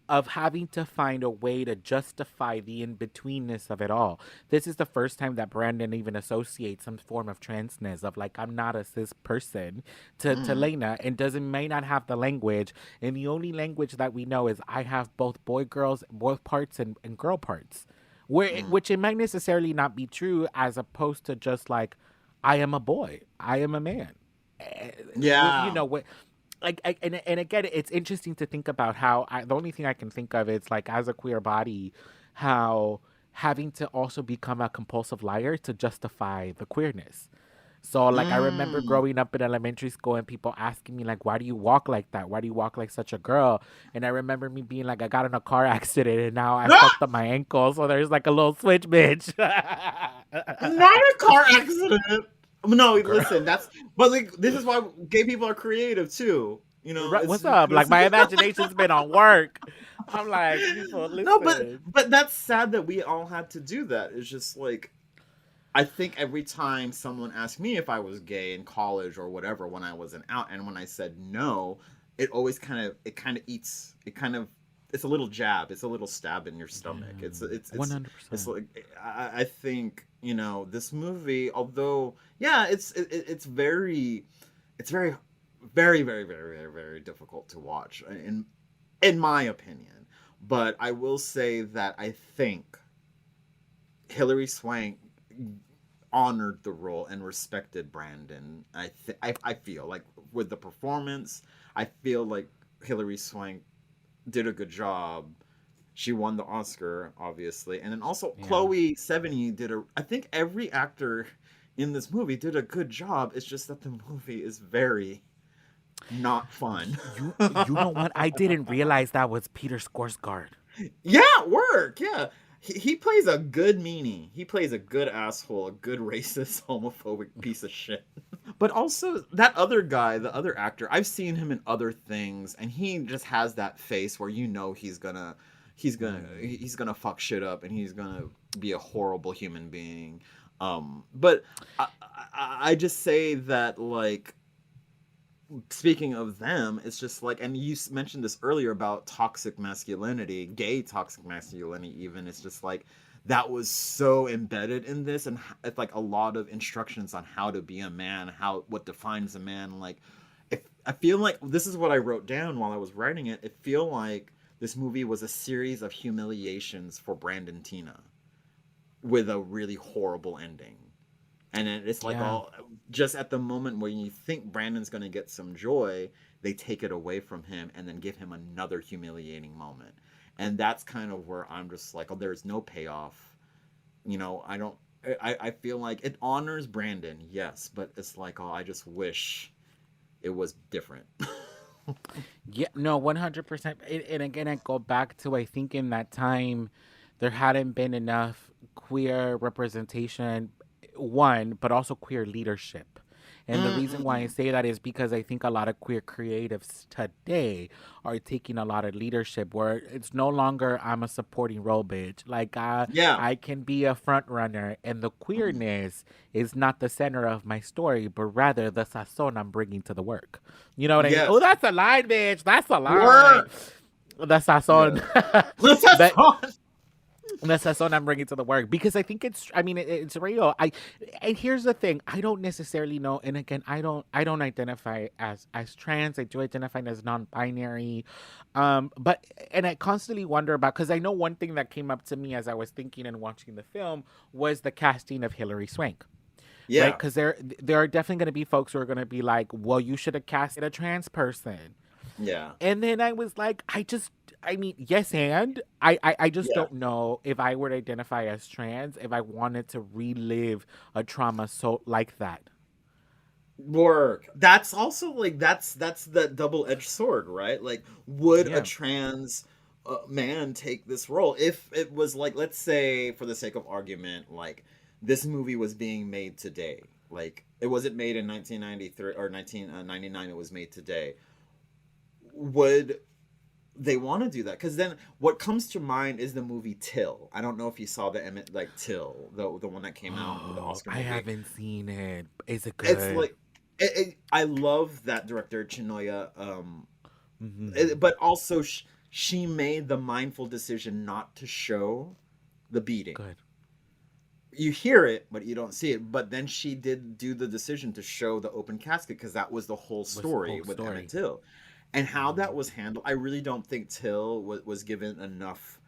A: of having to find a way to justify the in-betweenness of it all. This is the first time that Brandon even associates some form of transness of like, I'm not a cis person to Lena, and may not have the language. And the only language that we know is I have both boy parts and girl parts. Which it might necessarily not be true, as opposed to just like, I am a boy, I am a man.
B: Yeah.
A: And again, it's interesting to think about how the only thing I can think of is like, as a queer body, how having to also become a compulsive liar to justify the queerness. So, like, I remember growing up in elementary school and people asking me, like, why do you walk like that? Why do you walk like such a girl? And I remember me being like, I got in a car accident and now I fucked up my ankle. So there's like a little switch, bitch.
B: Not a car accident. No, listen, but like, this is why gay people are creative too.
A: What's up? Like, my imagination's been on work. I'm like, people, listen.
B: No, but that's sad that we all had to do that. It's just like, I think every time someone asked me if I was gay in college or whatever when I wasn't out, and when I said no, it always it's a little jab, it's a little stab in your stomach. It's 100%. It's like, I think, this movie, although it's very very, very, very, very, very difficult to watch in my opinion. But I will say that I think Hillary Swank honored the role and respected Brandon. I feel like with the performance, I feel like Hillary Swank did a good job. She won the Oscar, obviously, and then also Chloe Sevigny I think every actor in this movie did a good job. It's just that the movie is very not fun.
A: You know what? I didn't realize that was Peter Skarsgård.
B: Yeah, work. Yeah. He plays a good meanie. He plays a good asshole, a good racist, homophobic piece of shit. But also that other guy, the other actor, I've seen him in other things, and he just has that face where he's gonna fuck shit up, and he's gonna be a horrible human being. But I just say that, like, speaking of them, it's just like, and you mentioned this earlier about toxic masculinity, gay toxic masculinity even, it's just like, that was so embedded in this, and it's like a lot of instructions on how to be a man, what defines a man. Like, I feel like, this is what I wrote down while I was writing it, feel like this movie was a series of humiliations for Brandon Teena with a really horrible ending. And then it's like, just at the moment where you think Brandon's going to get some joy, they take it away from him and then give him another humiliating moment. And that's kind of where I'm just like, oh, there's no payoff. I feel like it honors Brandon, yes, but it's like, oh, I just wish it was different.
A: Yeah, no, 100%. And again, I go back to, I think in that time, there hadn't been enough queer representation, one, but also queer leadership. And the reason why I say that is because I think a lot of queer creatives today are taking a lot of leadership where it's no longer, I'm a supporting role, bitch. Like, I can be a front runner, and the queerness is not the center of my story, but rather the sazon I'm bringing to the work. You know what I mean? Oh, that's a line, bitch. That's a line. The sazon.
B: The sazon.
A: That's what I'm bringing to the work because I think it's real. And here's the thing: I don't necessarily know, and again, I don't identify as trans. I do identify as non-binary, but and I constantly wonder about because I know one thing that came up to me as I was thinking and watching the film was the casting of Hillary Swank. Right,
B: Yeah,
A: because there are definitely going to be folks who are going to be like, well, you should have casted a trans person.
B: yeah,
A: And then I was like, I mean, yes, and I just
B: yeah.
A: don't know if I were to identify as trans, if I wanted to relive a trauma so like that.
B: Work. That's also like that's the double-edged sword, right? Like, would a
A: Yeah.
B: trans man take this role if it was like, let's say, for the sake of argument, like this movie was being made today, like it wasn't made in 1993 or 1999, it was made today. Would they want to do that? Because then what comes to mind is the movie Till. I don't know if you saw the Emmett, like Till, the one that came out with the
A: Oh,
B: Oscar
A: I
B: movie.
A: haven't seen it. Is it
B: It's
A: good?
B: like I love that director Chinoya,
A: Hmm.
B: but also she made the mindful decision not to show the beating.
A: Good.
B: You hear it, but you don't see it. But then she did do the decision to show the open casket because that was the whole
A: Was the
B: story
A: whole
B: with Emmett
A: story.
B: Till, and how that
A: Mhm.
B: was handled. I really don't think Till was given enough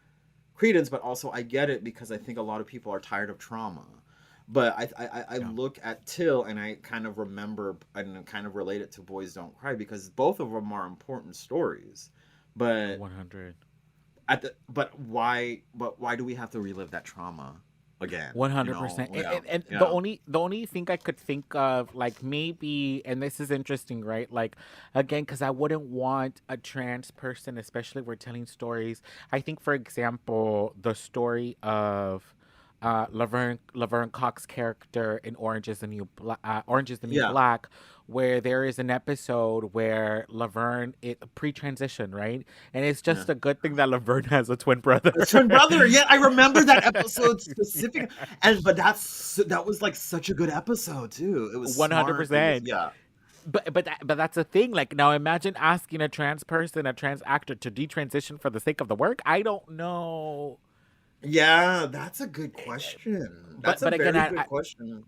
B: credence, but also I get it because I think a lot of people are tired of trauma. But I
A: Yeah.
B: look at Till and I kind of remember and kind of relate it to Boys Don't Cry because both of them are important stories. But
A: 100.
B: why do we have to relive that trauma again?
A: One
B: You
A: hundred
B: know?
A: percent.
B: Yeah.
A: And
B: Yeah.
A: the only thing I could think of, like maybe, and this is interesting, right? Like again, because I wouldn't want a trans person, especially if we're telling stories. I think, for example, the story of Laverne Cox's character in Orange is the New
B: Yeah.
A: Black, where there is an episode where Laverne it pre-transition, right? And it's
B: Yeah.
A: just a good thing that Laverne has a twin brother.
B: A twin brother. Yeah, I remember that episode specific. And but that was like such a good episode too. It was
A: One hundred
B: smart. It was,
A: percent.
B: yeah.
A: But that's the thing. Like now, imagine asking a trans person, a trans actor, to detransition for the sake of the work. I don't know.
B: Yeah, that's a good question. That's a
A: But again,
B: very good question.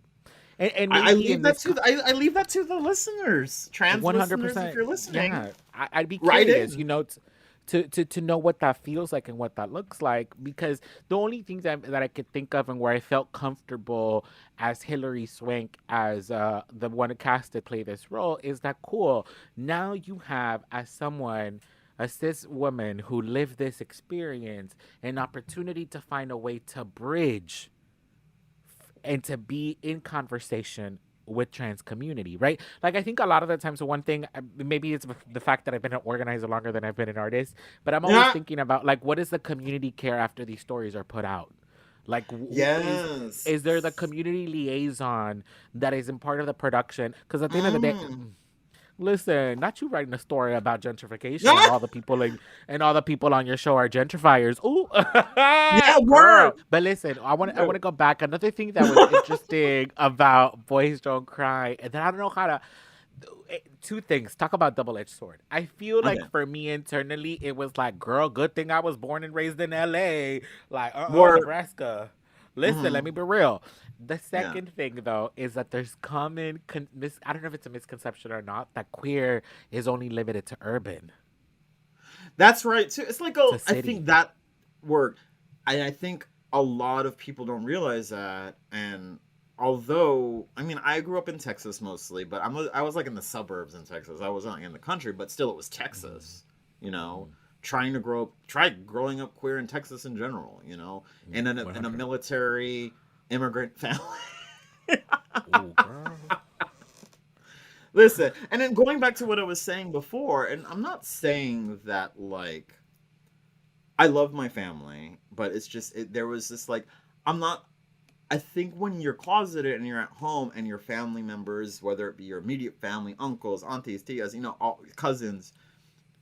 A: and
B: I
A: maybe
B: leave
A: in
B: that
A: this
B: to I leave that to the listeners, trans
A: one hundred
B: listeners. If
A: percent,
B: you're listening,
A: yeah, I'd be
B: write
A: curious,
B: in.
A: to know what that feels like and what that looks like. Because the only things that I could think of and where I felt comfortable as Hillary Swank as the one cast to play this role is that cool. Now you have as someone. A cis woman who lived this experience, an opportunity to find a way to bridge and to be in conversation with trans community, right? Like I think a lot of the times the one thing maybe it's the fact that I've been an organizer longer than I've been an artist, but I'm always
B: Yeah.
A: thinking about like what does the community care after these stories are put out? Like
B: Yes.
A: is there the community liaison that is in part of the production? Because at the end of the day,
B: Mm.
A: listen, not you writing a story about gentrification and
B: Yeah.
A: all the people and all the people on your show are gentrifiers. Ooh,
B: Yeah.
A: girl.
B: Word.
A: But listen, I want to go back. Another thing that was interesting about Boys Don't Cry, and then I don't know how to. Two things. Talk about double-edged sword. I feel
B: Okay.
A: like for me internally, it was like, girl, good thing I was born and raised in L.A. Like,
B: Word.
A: Nebraska. Listen, let
B: Hmm.
A: me be real. The
B: Yeah.
A: second thing, though, is that there's I don't know if it's a misconception or not, that queer is only limited to urban,
B: That's right too. It's like
A: to
B: I think
A: city.
B: that word. I think a lot of people don't realize that. And although I mean I grew up in Texas mostly, but I was like in the suburbs in Texas. I wasn't in the country, but still it was
A: Mhm,
B: Texas. You know,
A: mhm,
B: try growing up queer in Texas in general. You know,
A: mhm,
B: and in a
A: 100.
B: military immigrant family.
A: Oh, girl.
B: Listen, and then going back to what I was saying before, and I'm not saying that like I love my family, but it's just there was this like I'm not. I think when you're closeted and you're at home and your family members, whether it be your immediate family, uncles, aunties, tias, all cousins,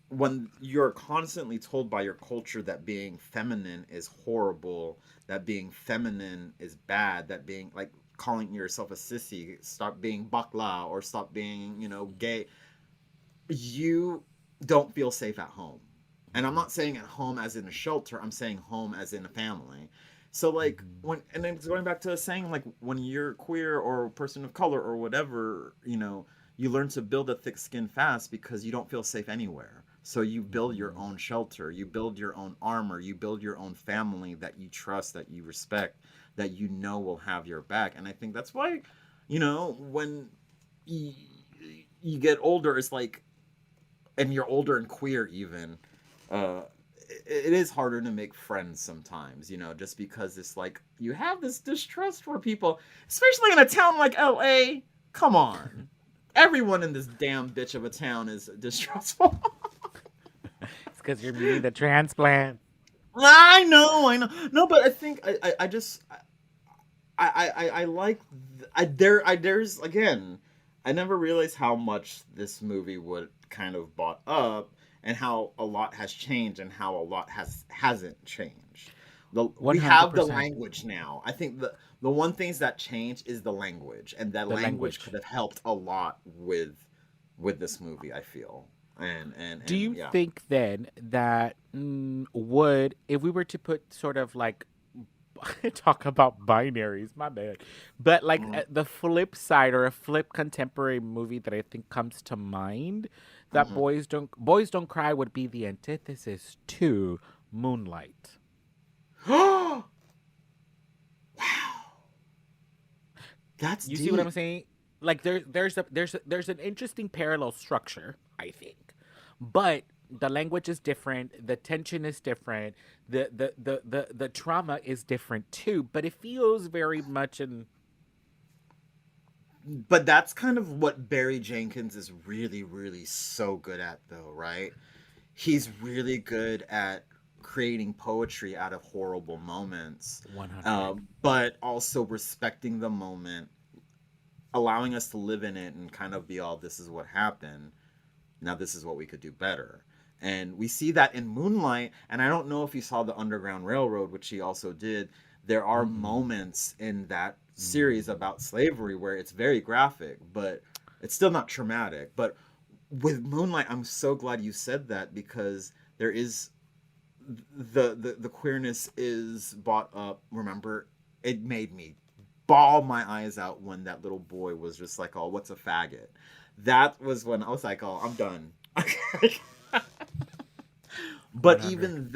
B: when you're constantly told by your culture that being feminine is horrible, that being feminine is bad, that being like calling yourself a sissy, stop being bakla or stop being, gay, you don't feel safe at home. And I'm
A: Mhm,
B: not saying at home as in a shelter, I'm saying home as in a family. So like and then it's going back to saying like when you're queer or a person of color or whatever, you learn to build a thick skin fast because you don't feel safe anywhere. So you build your own shelter, you build your own armor, you build your own family that you trust, that you respect, that will have your back. And I think that's why, when you get older, it's like, and you're older and queer even, it is harder to make friends sometimes, just because it's like you have this distrust for people, especially in a town like LA. Come on. Everyone in this damn bitch of a town is distrustful.
A: It's because you're meeting the transplant.
B: I know. No, but I think I just I like there's again, I never realized how much this movie would kind of bought up and how a lot has changed and how a lot hasn't changed. We have the
A: 100%.
B: language now. I think the one things that changed is the language, and that language could have helped a lot with this movie, I feel. And
A: Do you
B: yeah.
A: think then that would, if we were to put sort of like, talk about binaries, my bad, but like the flip side or a flip contemporary movie that I think comes to mind, that Boys Don't Cry would be the antithesis to Moonlight.
B: Wow. That's
A: You
B: deep.
A: see what I'm saying? Like there's an interesting parallel structure, I think. But the language is different, the tension is different, the trauma is different too, but it feels very much
B: But that's kind of what Barry Jenkins is really, really so good at, though, right? He's really good at creating poetry out of horrible moments,
A: 100.
B: but also respecting the moment, allowing us to live in it and kind of be all, this is what happened. Now this is what we could do better. And we see that in Moonlight, and I don't know if you saw the Underground Railroad, which he also did. There are moments in that series about slavery where it's very graphic, but it's still not traumatic. But with Moonlight, I'm so glad you said that, because there is the queerness is brought up. Remember, it made me bawl my eyes out when that little boy was just like, oh, what's a faggot? That was when I was like, oh, I'm done. But
A: 100.
B: even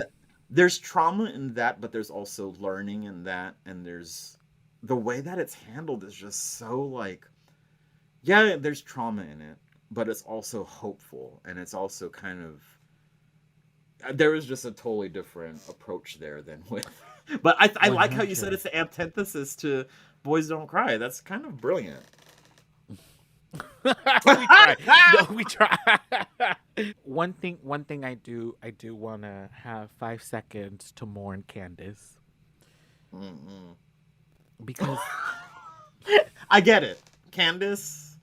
B: there's trauma in that, but there's also learning in that, and there's the way that it's handled is just so like, yeah, there's trauma in it, but it's also hopeful, and it's also kind of, there is just a totally different approach there than with. But I like how you said it's the antithesis to Boys Don't Cry. That's kind of brilliant.
A: We try. No, we try. One thing I do want to have 5 seconds to mourn Candace. Because
B: I get it. Candace,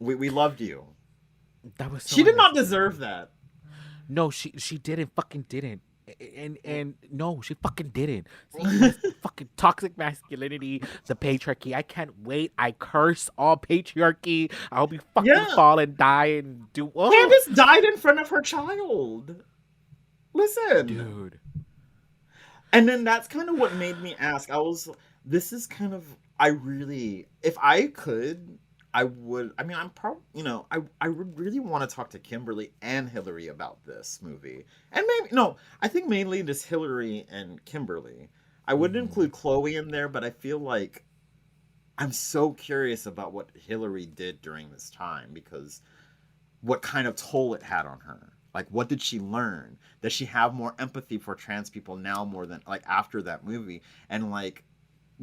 B: we loved you.
A: that was so
B: She did not
A: unnecessary.
B: deserve that.
A: No, she fucking didn't. And no, she fucking didn't. See, this fucking toxic masculinity, the patriarchy. I can't wait. I curse all patriarchy. I hope you fucking fall and die and do. Oh,
B: Candace died in front of her child. Listen.
A: dude.
B: And then that's kind of what made me ask. This is kind of, if I could, I would, I mean, I would really want to talk to Kimberly and Hillary about this movie. And I think mainly just Hillary and Kimberly. I wouldn't include Chloe in there, but I feel like I'm so curious about what Hillary did during this time, because what kind of toll it had on her. Like, what did she learn? Does she have more empathy for trans people now more than, like, after that movie? And, like,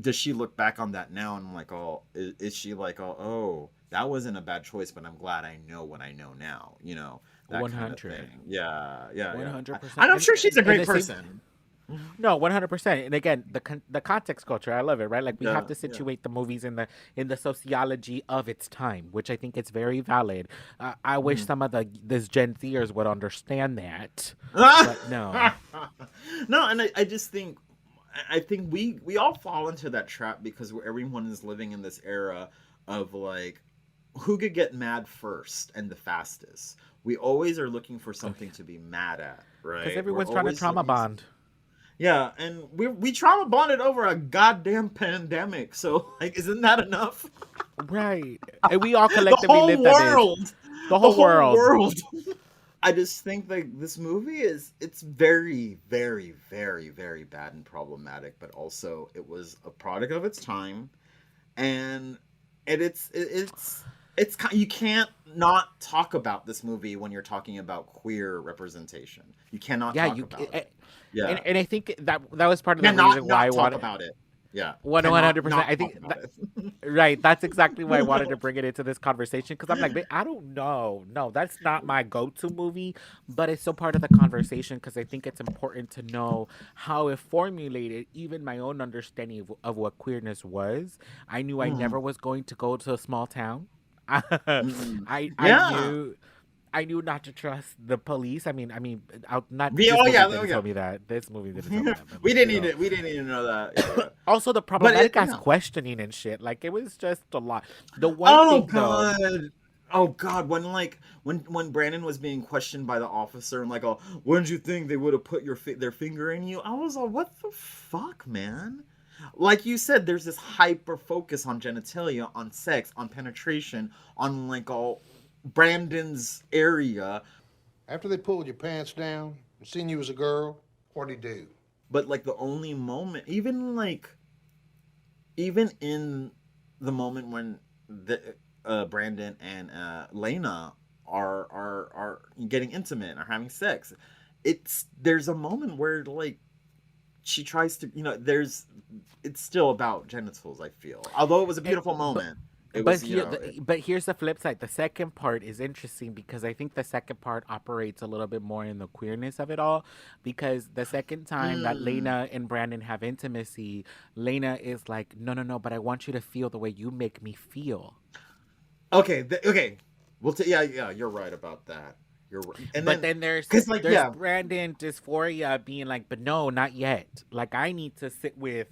B: does she look back on that now and I'm like, oh, is she like, oh, that wasn't a bad choice, but I'm glad I know what I know now, that
A: 100.
B: kind of thing. Yeah.
A: 100%.
B: And I'm sure she's a
A: And
B: great
A: the same-
B: person.
A: No, 100%. And again, the context culture, I love it, right? Like we have to
B: Yeah.
A: situate the movies in the sociology of its time, which I think is very valid. I wish some of this Gen Zers would understand that, but no.
B: No, and I just think, we all fall into that trap because everyone is living in this era of like, who could get mad first and the fastest. We always are looking for something to be mad at, right?
A: Because everyone's
B: We're
A: trying to
B: always
A: trauma
B: looking-
A: bond.
B: Yeah, and we trauma bonded over a goddamn pandemic. So like, isn't that enough?
A: Right. And we all
B: The
A: collectively
B: whole
A: lived that bitch.
B: world,
A: The
B: the
A: whole
B: whole
A: world.
B: world. I just think like this movie it's very, very, very, very bad and problematic, but also it was a product of its time, and you can't not talk about this movie when you're talking about queer representation. You cannot
A: Yeah,
B: talk about it. Yeah,
A: and I think that was part of the
B: cannot
A: reason why I
B: not talk
A: wanted
B: about it. Yeah, cannot
A: 100%.
B: not
A: I
B: talk
A: think
B: about it.
A: right. That's exactly why I wanted to bring it into this conversation because I'm like, "Babe, I don't know. No, that's not my go-to movie, but it's still part of the conversation because I think it's important to know how it formulated even my own understanding of what queerness was. I knew I
B: Mm,
A: never was going to go to a small town.
B: mm.
A: I
B: Yeah.
A: knew I knew not to trust the police. Not
B: Oh
A: this
B: yeah,
A: movie
B: oh
A: didn't
B: yeah.
A: tell me that. This movie didn't tell me that, but
B: We
A: you
B: didn't need
A: know.
B: it. We didn't even know that. Yeah.
A: Also, the
B: But
A: problematic ass
B: yeah.
A: questioning and shit. Like it was just a lot. The one
B: Oh
A: thing though,
B: god. Oh god. When Brandon was being questioned by the officer and like, oh, wouldn't you think they would have put their finger in you? I was like, what the fuck, man? Like you said, there's this hyper focus on genitalia, on sex, on penetration, on like all Brandon's area.
H: After they pulled your pants down and seen you as a girl, what'd he do?
B: But like the only moment, even in the moment when the Brandon and Lena are getting intimate and are having sex, there's a moment where like she tries to, it's still about genitals. I feel, although it was a
A: it,
B: beautiful
A: but
B: moment, it was you know it,
A: but here's the flip side. The second part is interesting because I think the second part operates a little bit more in the queerness of it all. Because the second time that
B: mm,
A: Lena and Brandon have intimacy, Lena is like, no, no, no, but I want you to feel the way you make me feel.
B: okay. Well, yeah, you're right about that. You're right, and
A: But
B: then
A: then
B: because like
A: there's
B: yeah,
A: Brandon dysphoria being like, but no, not yet. Like I need to sit with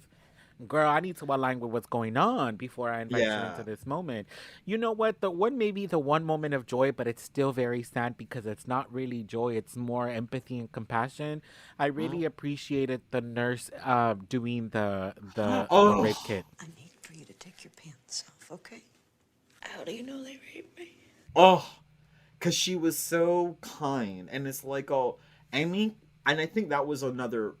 A: girl, I need to align with what's going on before I invite you into
B: yeah.
A: this moment. You know what? The one maybe the one moment of joy, but it's still very sad because it's not really joy. It's more empathy and compassion. I
B: Mm.
A: really appreciated the nurse doing the
B: Oh,
A: rape kit.
I: I need for you to take your pants off, okay?
C: How do you know they raped me?
B: oh, because she was so kind, and it's like, oh, I mean, and I think that was another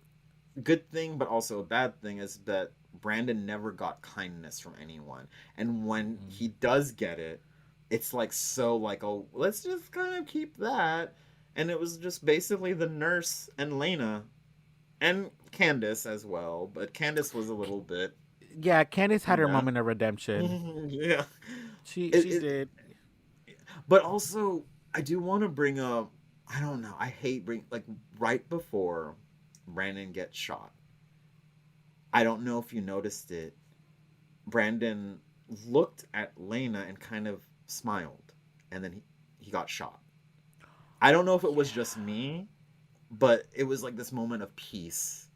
B: good thing, but also a bad thing is that Brandon never got kindness from anyone, and when
A: Mm.
B: he does get it, it's like so like, oh, let's just kind of keep that, and it was just basically the nurse and Lena and Candace as well, but Candace was a little bit,
A: Yeah, Candace had her
B: yeah,
A: moment of redemption.
B: yeah.
A: She
B: It,
A: did.
B: But also, I do want to bring up. I don't know. I hate bring like right before Brandon gets shot. I don't know if you noticed it. Brandon looked at Lena and kind of smiled, and then he got shot. I don't know if it was just me, but it was like this moment of peace,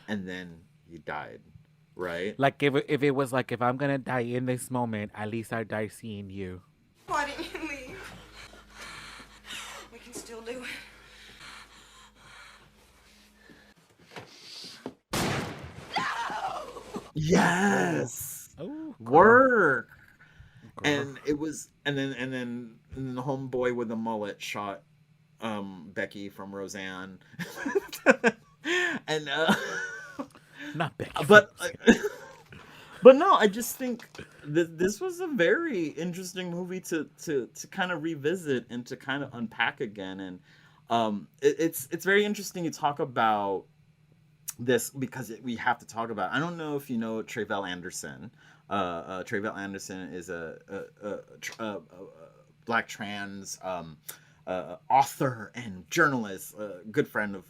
B: and then he died. Right?
A: Like if it was like if I'm gonna die in this moment, at least I die seeing you.
I: Why didn't you leave? We can still do it.
B: Yes.
A: Oh, girl.
B: Work.
A: Girl.
B: And it was, and then the homeboy with the mullet shot Becky from Roseanne. and
A: Not Becky.
B: but but no, I just think this was a very interesting movie to kind of revisit and to kind of unpack again. And it's very interesting to talk about this because we have to talk about. I don't know if you know Tre'vell Anderson. Tre'vell Anderson is a black trans author and journalist, a good friend of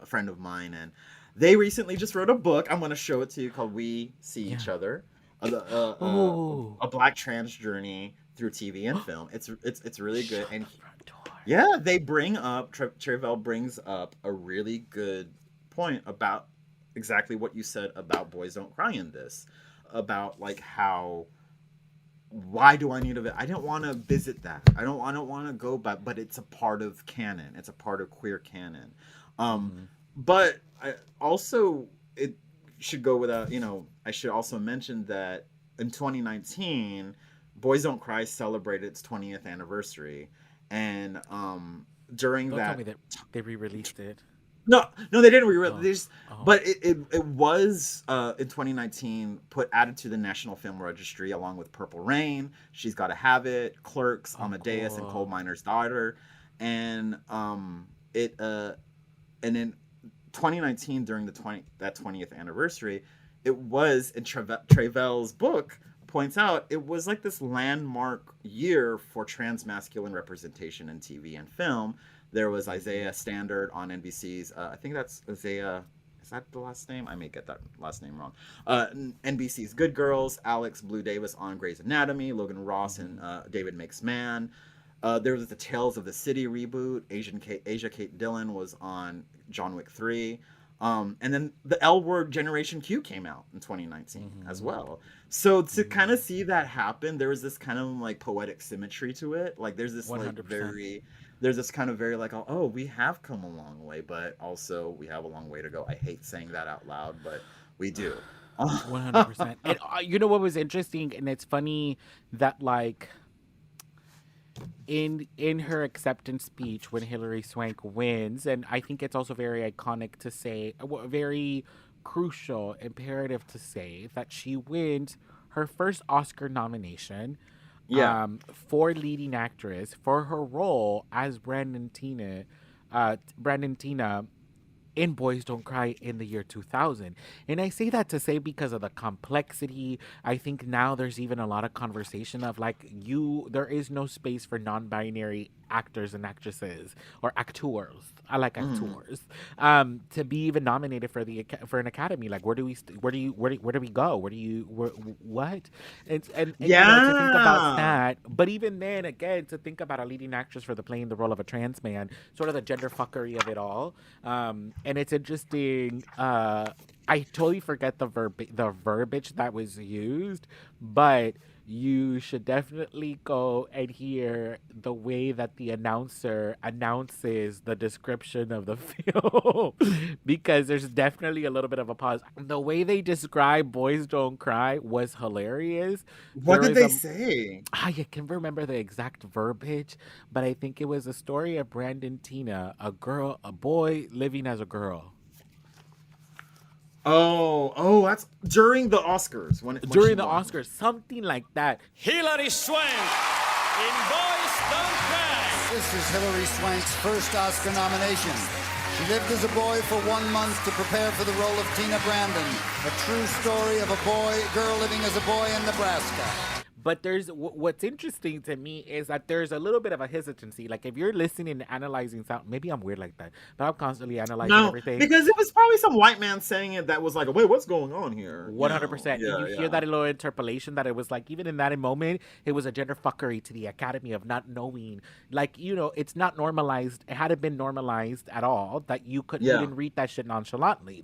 B: a friend of mine, and they recently just wrote a book. I'm going to show it to you called "We See Each Other,"
A: Ooh.
B: a black trans journey through TV and film. It's really good, and
A: Front door.
B: yeah, they bring up Tre'vell brings up a really good point about exactly what you said about Boys Don't Cry in this, about like how why do I need a I don't want to visit that. I don't want to go but it's a part of canon. It's a part of queer canon. Um
A: Mhm.
B: But I also, it should go without, I should also mention that in 2019, Boys Don't Cry celebrated its 20th anniversary, and during
A: Don't tell
B: that,
A: me that they re-released it.
B: no, they didn't
A: Oh,
B: re-release,
A: oh,
B: but it was in 2019 added to the National Film Registry along with Purple Rain, She's Gotta Have It, Clerks,
A: oh,
B: Amadeus, and Coal
A: cool.
B: Miner's Daughter, and it and in 2019 during the 20th anniversary, it was in Trevel's book points out it was like this landmark year for transmasculine representation in TV and film. There was Isaiah Standard on NBC's. I think that's Isaiah. Is that the last name? I may get that last name wrong. NBC's Good Girls. Alex Blue Davis on Grey's Anatomy. Logan Ross and David Makes Man. There was the Tales of the City reboot. Asia Kate Dillon was on John Wick 3. And then the L Word Generation Q came out in 2019 as well. So to kind of see that happen, there was this kind of like poetic symmetry to it. Like there's this like
A: 100%.
B: there's this kind of very like, oh, we have come a long way, but also we have a long way to go. I hate saying that out loud, but we do.
A: 100%. And you know what was interesting, and it's funny that like in her acceptance speech when Hillary Swank wins, and I think it's also very iconic to say, very crucial, imperative to say that she wins her first Oscar nomination
B: Yeah.
A: for leading actress for her role as Brandon Teena in Boys Don't Cry in the year 2000. And I say that to say because of the complexity. I think now there's even a lot of conversation of like there is no space for non-binary actors and actresses or actors. I like actors. To be even nominated for for an Academy. Like where do we go? What? And to think about
B: Yeah.
A: that, but even then again to think about a leading actress for playing the role of a trans man, sort of the gender fuckery of it all. And it's interesting. I totally forget the verbiage that was used, but you should definitely go and hear the way that the announcer announces the description of the film because there's definitely a little bit of a pause. The way they describe Boys Don't Cry was hilarious.
B: What
A: There
B: did
A: is
B: they say?
A: I can't remember the exact verbiage, but I think it was a story of Brandon Teena, a boy living as a girl.
B: Oh, that's during the Oscars when
A: During
B: she
A: the
B: won.
A: Oscars, something like that.
F: Hillary Swank in Boys Don't Cry.
J: This is Hillary Swank's first Oscar nomination. She lived as a boy for 1 month to prepare for the role of Tina Brandon, a true story of a girl living as a boy in Nebraska.
A: But there's what's interesting to me is that there's a little bit of a hesitancy. Like if you're listening and analyzing sound, maybe I'm weird like that, but I'm constantly analyzing
B: No,
A: everything.
B: because it was probably some white man saying it that was like, wait, what's going on here?
A: 100%.
B: Yeah,
A: And you hear that little interpolation that it was like, even in that moment, it was a gender fuckery to the Academy of not knowing. Like, it's not normalized. It hadn't been normalized at all that you didn't read that shit nonchalantly.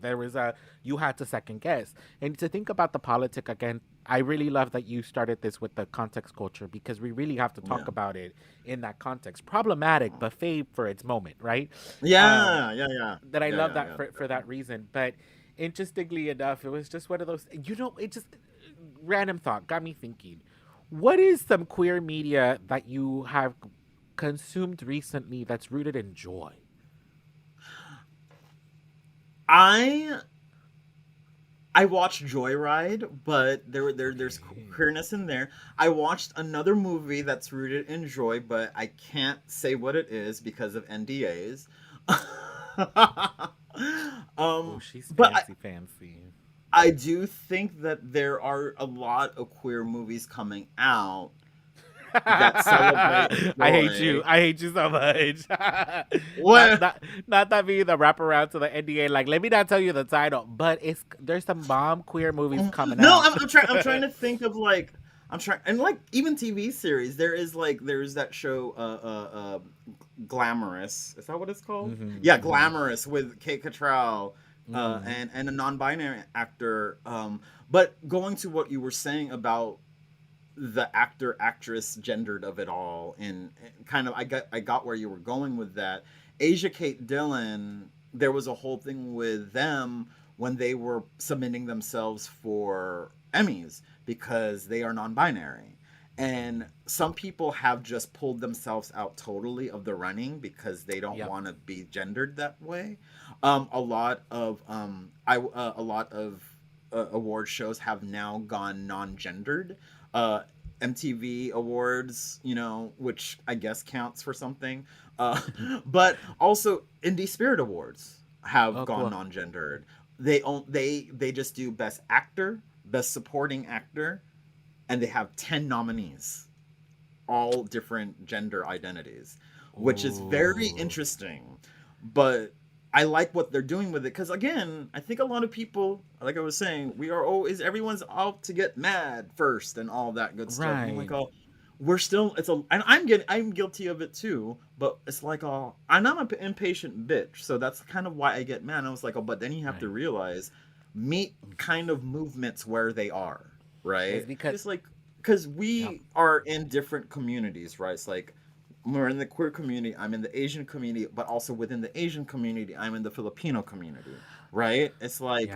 A: You had to second guess. And to think about the politic again, I really love that you started this with the context culture because we really have to talk about it in that context. Problematic, but fave for its moment, right?
B: Yeah.
A: That I love for that reason. But interestingly enough, it was just one of those, it just, random thought got me thinking. What is some queer media that you have consumed recently that's rooted in joy?
B: I watched Joyride, but there's queerness in there. I watched another movie that's rooted in joy, but I can't say what it is because of NDAs.
A: She's
B: but
A: fancy.
B: I do think that there are a lot of queer movies coming out that celebrate joy.
A: I hate you so much.
B: What?
A: Not that being the wraparound to the NDA. Like, let me not tell you the title, but there's some bomb queer movies coming out.
B: No, I'm trying to think of like and like even TV series. There's that show Glamorous. Is that what it's called? Yeah, Glamorous with Kate Cattrall and a non-binary actor. But going to what you were saying about the actress gendered of it all, and kind of I got where you were going with that. Asia Kate Dillon there was a whole thing with them when they were submitting themselves for Emmys because they are non-binary. And some people have just pulled themselves out totally of the running because they don't want to be gendered that way. A lot of award shows have now gone non-gendered. MTV Awards, you know, which I guess counts for something. But also Indie Spirit Awards have gone non-gendered. They just do Best Actor, Best Supporting Actor, and they have 10 nominees, all different gender identities, which is very interesting. But I like what they're doing with it because, again, I think a lot of people, like I was saying, everyone's out to get mad first and all that good stuff.
A: Right.
B: And like, and I'm guilty of it too. But it's like, and I'm an impatient bitch, so that's kind of why I get mad. And I was like, but then you have to realize, meet kind of movements where they are. Right, it's because we are in different communities, right? It's like we're in the queer community, I'm in the Asian community, but also within the Asian community, I'm in the Filipino community, right? It's like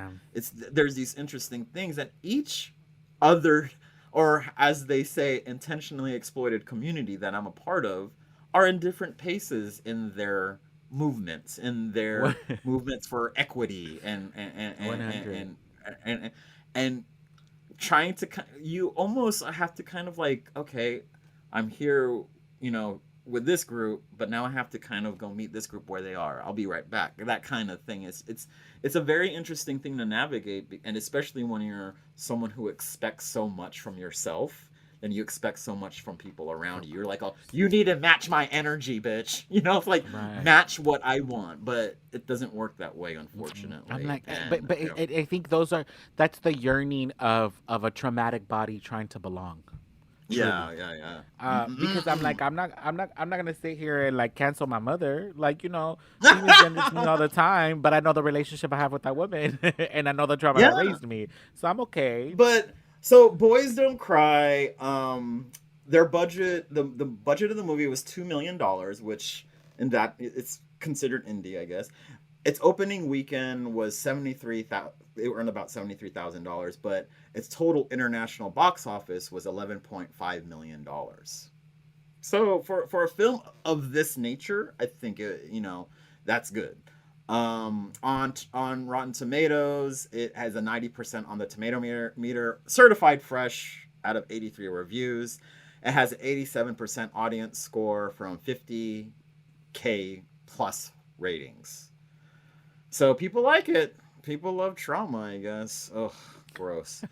B: there's these interesting things that each other, or as they say, intentionally exploited community that I'm a part of, are in different paces in their movements, movements for equity and trying to, you almost have to kind of like, okay, I'm here, you know, with this group, but now I have to kind of go meet this group where they are. I'll be right back. That kind of thing it's a very interesting thing to navigate, and especially when you're someone who expects so much from yourself, then you expect so much from people around you. You're like, oh, you need to match my energy, bitch. You know, it's like match what I want, but it doesn't work that way, unfortunately.
A: I'm like, I think that's the yearning of a traumatic body trying to belong.
B: Yeah.
A: Because I'm like, I'm not gonna sit here and like cancel my mother. Like, you know, she misgenders me all the time, but I know the relationship I have with that woman, and I know the trauma that raised me, so I'm okay.
B: But so Boys Don't Cry, their budget, the budget of the movie was $2 million, which in that it's considered indie, I guess. Its opening weekend was $73,000. It earned about $73,000, but its total international box office was $11.5 million. So for a film of this nature, I think that's good. On Rotten Tomatoes, it has a 90% on the tomato meter, certified fresh out of 83 reviews. It has an 87% audience score from 50K plus ratings. So people like it. People love trauma, I guess. Ugh, gross.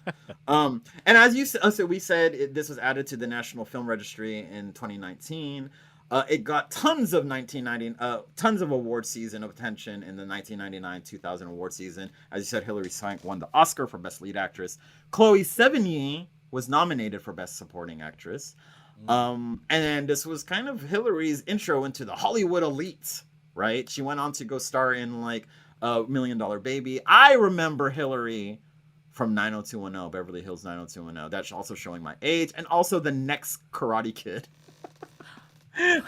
B: And as you said, we said this was added to the National Film Registry in 2019. It got tons of award season attention in the 1999-2000 award season. As you said, Hillary Swank won the Oscar for Best Lead Actress. Chloe Sevigny was nominated for Best Supporting Actress. And this was kind of Hillary's intro into the Hollywood elite, right? She went on to go star in like $1 Million Baby. I remember Hillary from 90210, Beverly Hills 90210. That's also showing my age. And also the next Karate Kid. And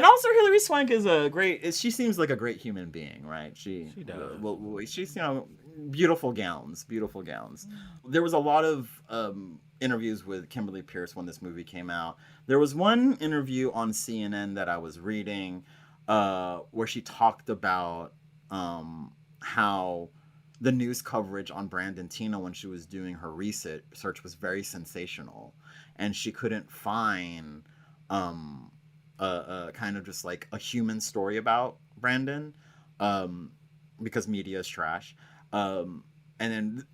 B: also Hillary Swank is she seems like a great human being, right? She does. She's, beautiful gowns. There was a lot of interviews with Kimberly Pierce when this movie came out. There was one interview on CNN that I was reading where she talked about how the news coverage on Brandon Teena when she was doing her research was very sensational, and she couldn't find a kind of just like a human story about Brandon because media is trash. And then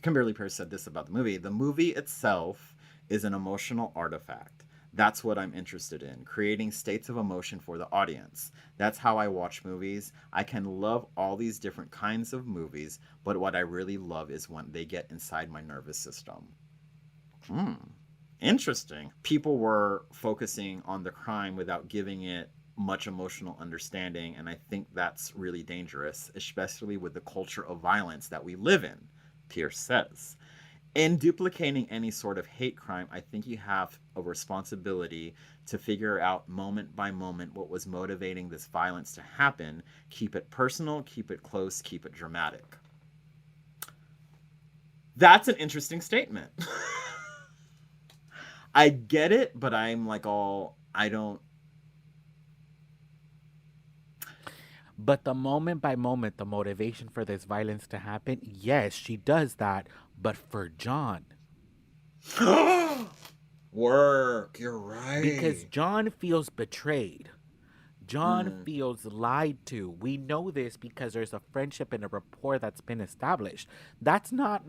B: Kimberly Pierce said this about the movie. The movie itself is an emotional artifact. That's what I'm interested in, creating states of emotion for the audience. That's how I watch movies. I can love all these different kinds of movies, but what I really love is when they get inside my nervous system. Interesting. People were focusing on the crime without giving it much emotional understanding, and I think that's really dangerous, especially with the culture of violence that we live in, Pierce says. in duplicating any sort of hate crime, I think you have a responsibility to figure out moment by moment what was motivating this violence to happen. Keep it personal, keep it close, keep it dramatic. That's an interesting statement. I get it, but I'm like I don't.
A: But the moment by moment, the motivation for this violence to happen, yes, she does that, but for John.
B: Work, you're right.
A: Because John feels betrayed. John feels lied to. We know this because there's a friendship and a rapport that's been established. That's not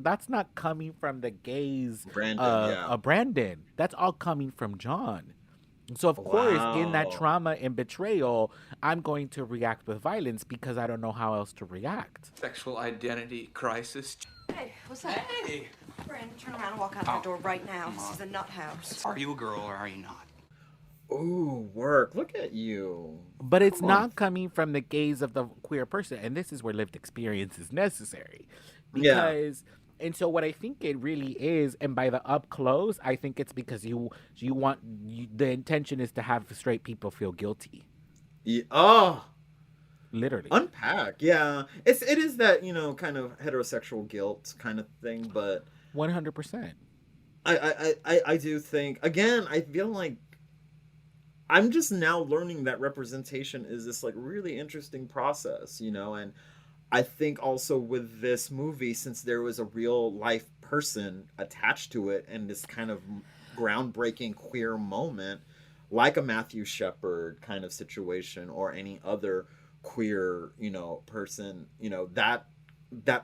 A: coming from the gaze of Brandon. That's all coming from John. So of course, in that trauma and betrayal, I'm going to react with violence because I don't know how else to react.
F: Sexual identity crisis.
I: Hey, what's that?
F: Hey!
I: Brandon, turn around and walk out that door right now. This is a nut house.
D: Are you a girl or are you not?
B: Ooh, work. Look at you.
A: But it's not coming from the gaze of the queer person. And this is where lived experience is necessary. Because, and so what I think it really is, and by the up close, I think it's because the intention is to have straight people feel guilty.
B: Yeah.
A: Literally.
B: Unpack. Yeah. It is that, kind of heterosexual guilt kind of thing, but
A: 100%.
B: I do think, again, I feel like I'm just now learning that representation is this like really interesting process, and I think also with this movie, since there was a real life person attached to it and this kind of groundbreaking queer moment, like a Matthew Shepard kind of situation or any other queer, person, that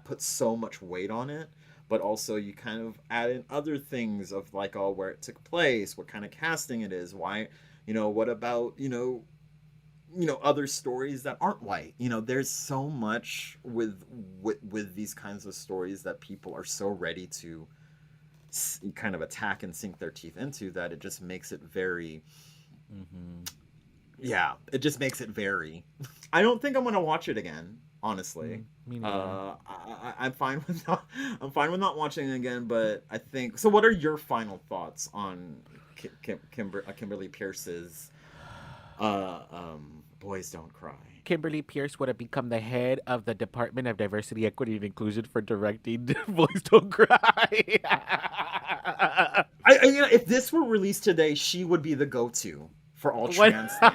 B: puts so much weight on it. But also you kind of add in other things of like, where it took place, what kind of casting it is, why, what about, other stories that aren't white. There's so much with these kinds of stories that people are so ready to kind of attack and sink their teeth into that it just makes it very, it just makes it very. I don't think I'm gonna watch it again, honestly. I'm fine with not watching it again, but I think so. What are your final thoughts on Kimberly Pierce's Boys Don't Cry?
A: Kimberly Pierce would have become the head of the Department of Diversity, Equity, and Inclusion for directing Boys Don't Cry.
B: If this were released today, she would be the go-to for all trans things.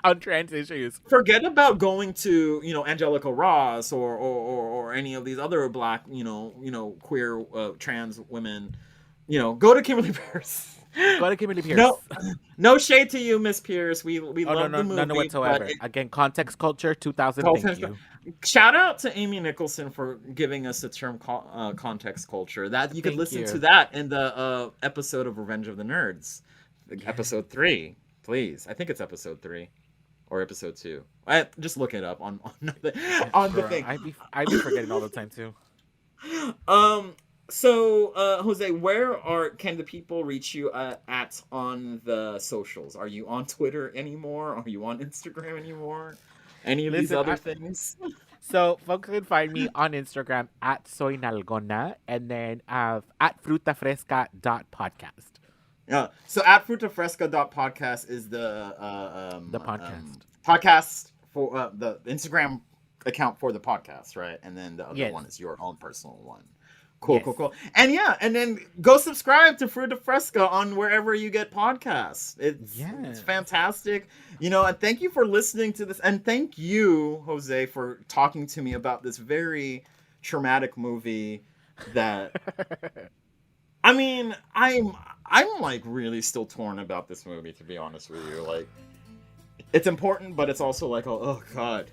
A: On trans issues.
B: Forget about going to, Angelica Ross or any of these other black, queer trans women. Go to Kimberly Pierce.
A: Go to Kimberly Pierce.
B: No shade to you, Miss Pierce. We love the movie.
A: None whatsoever. Again, context culture 2000. Thank you.
B: Shout out to Amy Nicholson for giving us the term context culture. That you could listen to that in the episode of Revenge of the Nerds, episode 3. Please, I think it's episode 3 or episode 2. Just look it up on the thing.
A: I'd be forgetting all the time too.
B: So, Jose, where can the people reach you at on the socials? Are you on Twitter anymore? Are you on Instagram anymore? Any of these other things?
A: So, folks can find me on Instagram at Soy Nalgona and then at frutafresca.podcast.
B: Yeah. So at frutafresca.podcast is the
A: podcast.
B: Podcast for the Instagram account for the podcast, right? And then the other one is your own personal one. Cool. And then go subscribe to Fruta Fresca on wherever you get podcasts. It's fantastic. And thank you for listening to this. And thank you, Jose, for talking to me about this very traumatic movie that I mean, I'm like really still torn about this movie, to be honest with you. Like, it's important, but it's also like, oh God.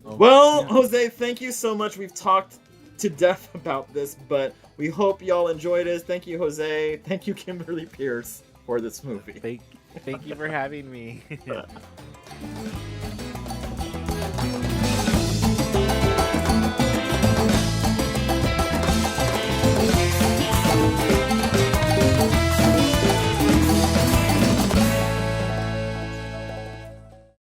B: Jose, thank you so much. We've talked to death about this, but we hope y'all enjoyed it. Thank you, Jose. Thank you, Kimberly Pierce, for this movie.
A: Thank you for having me.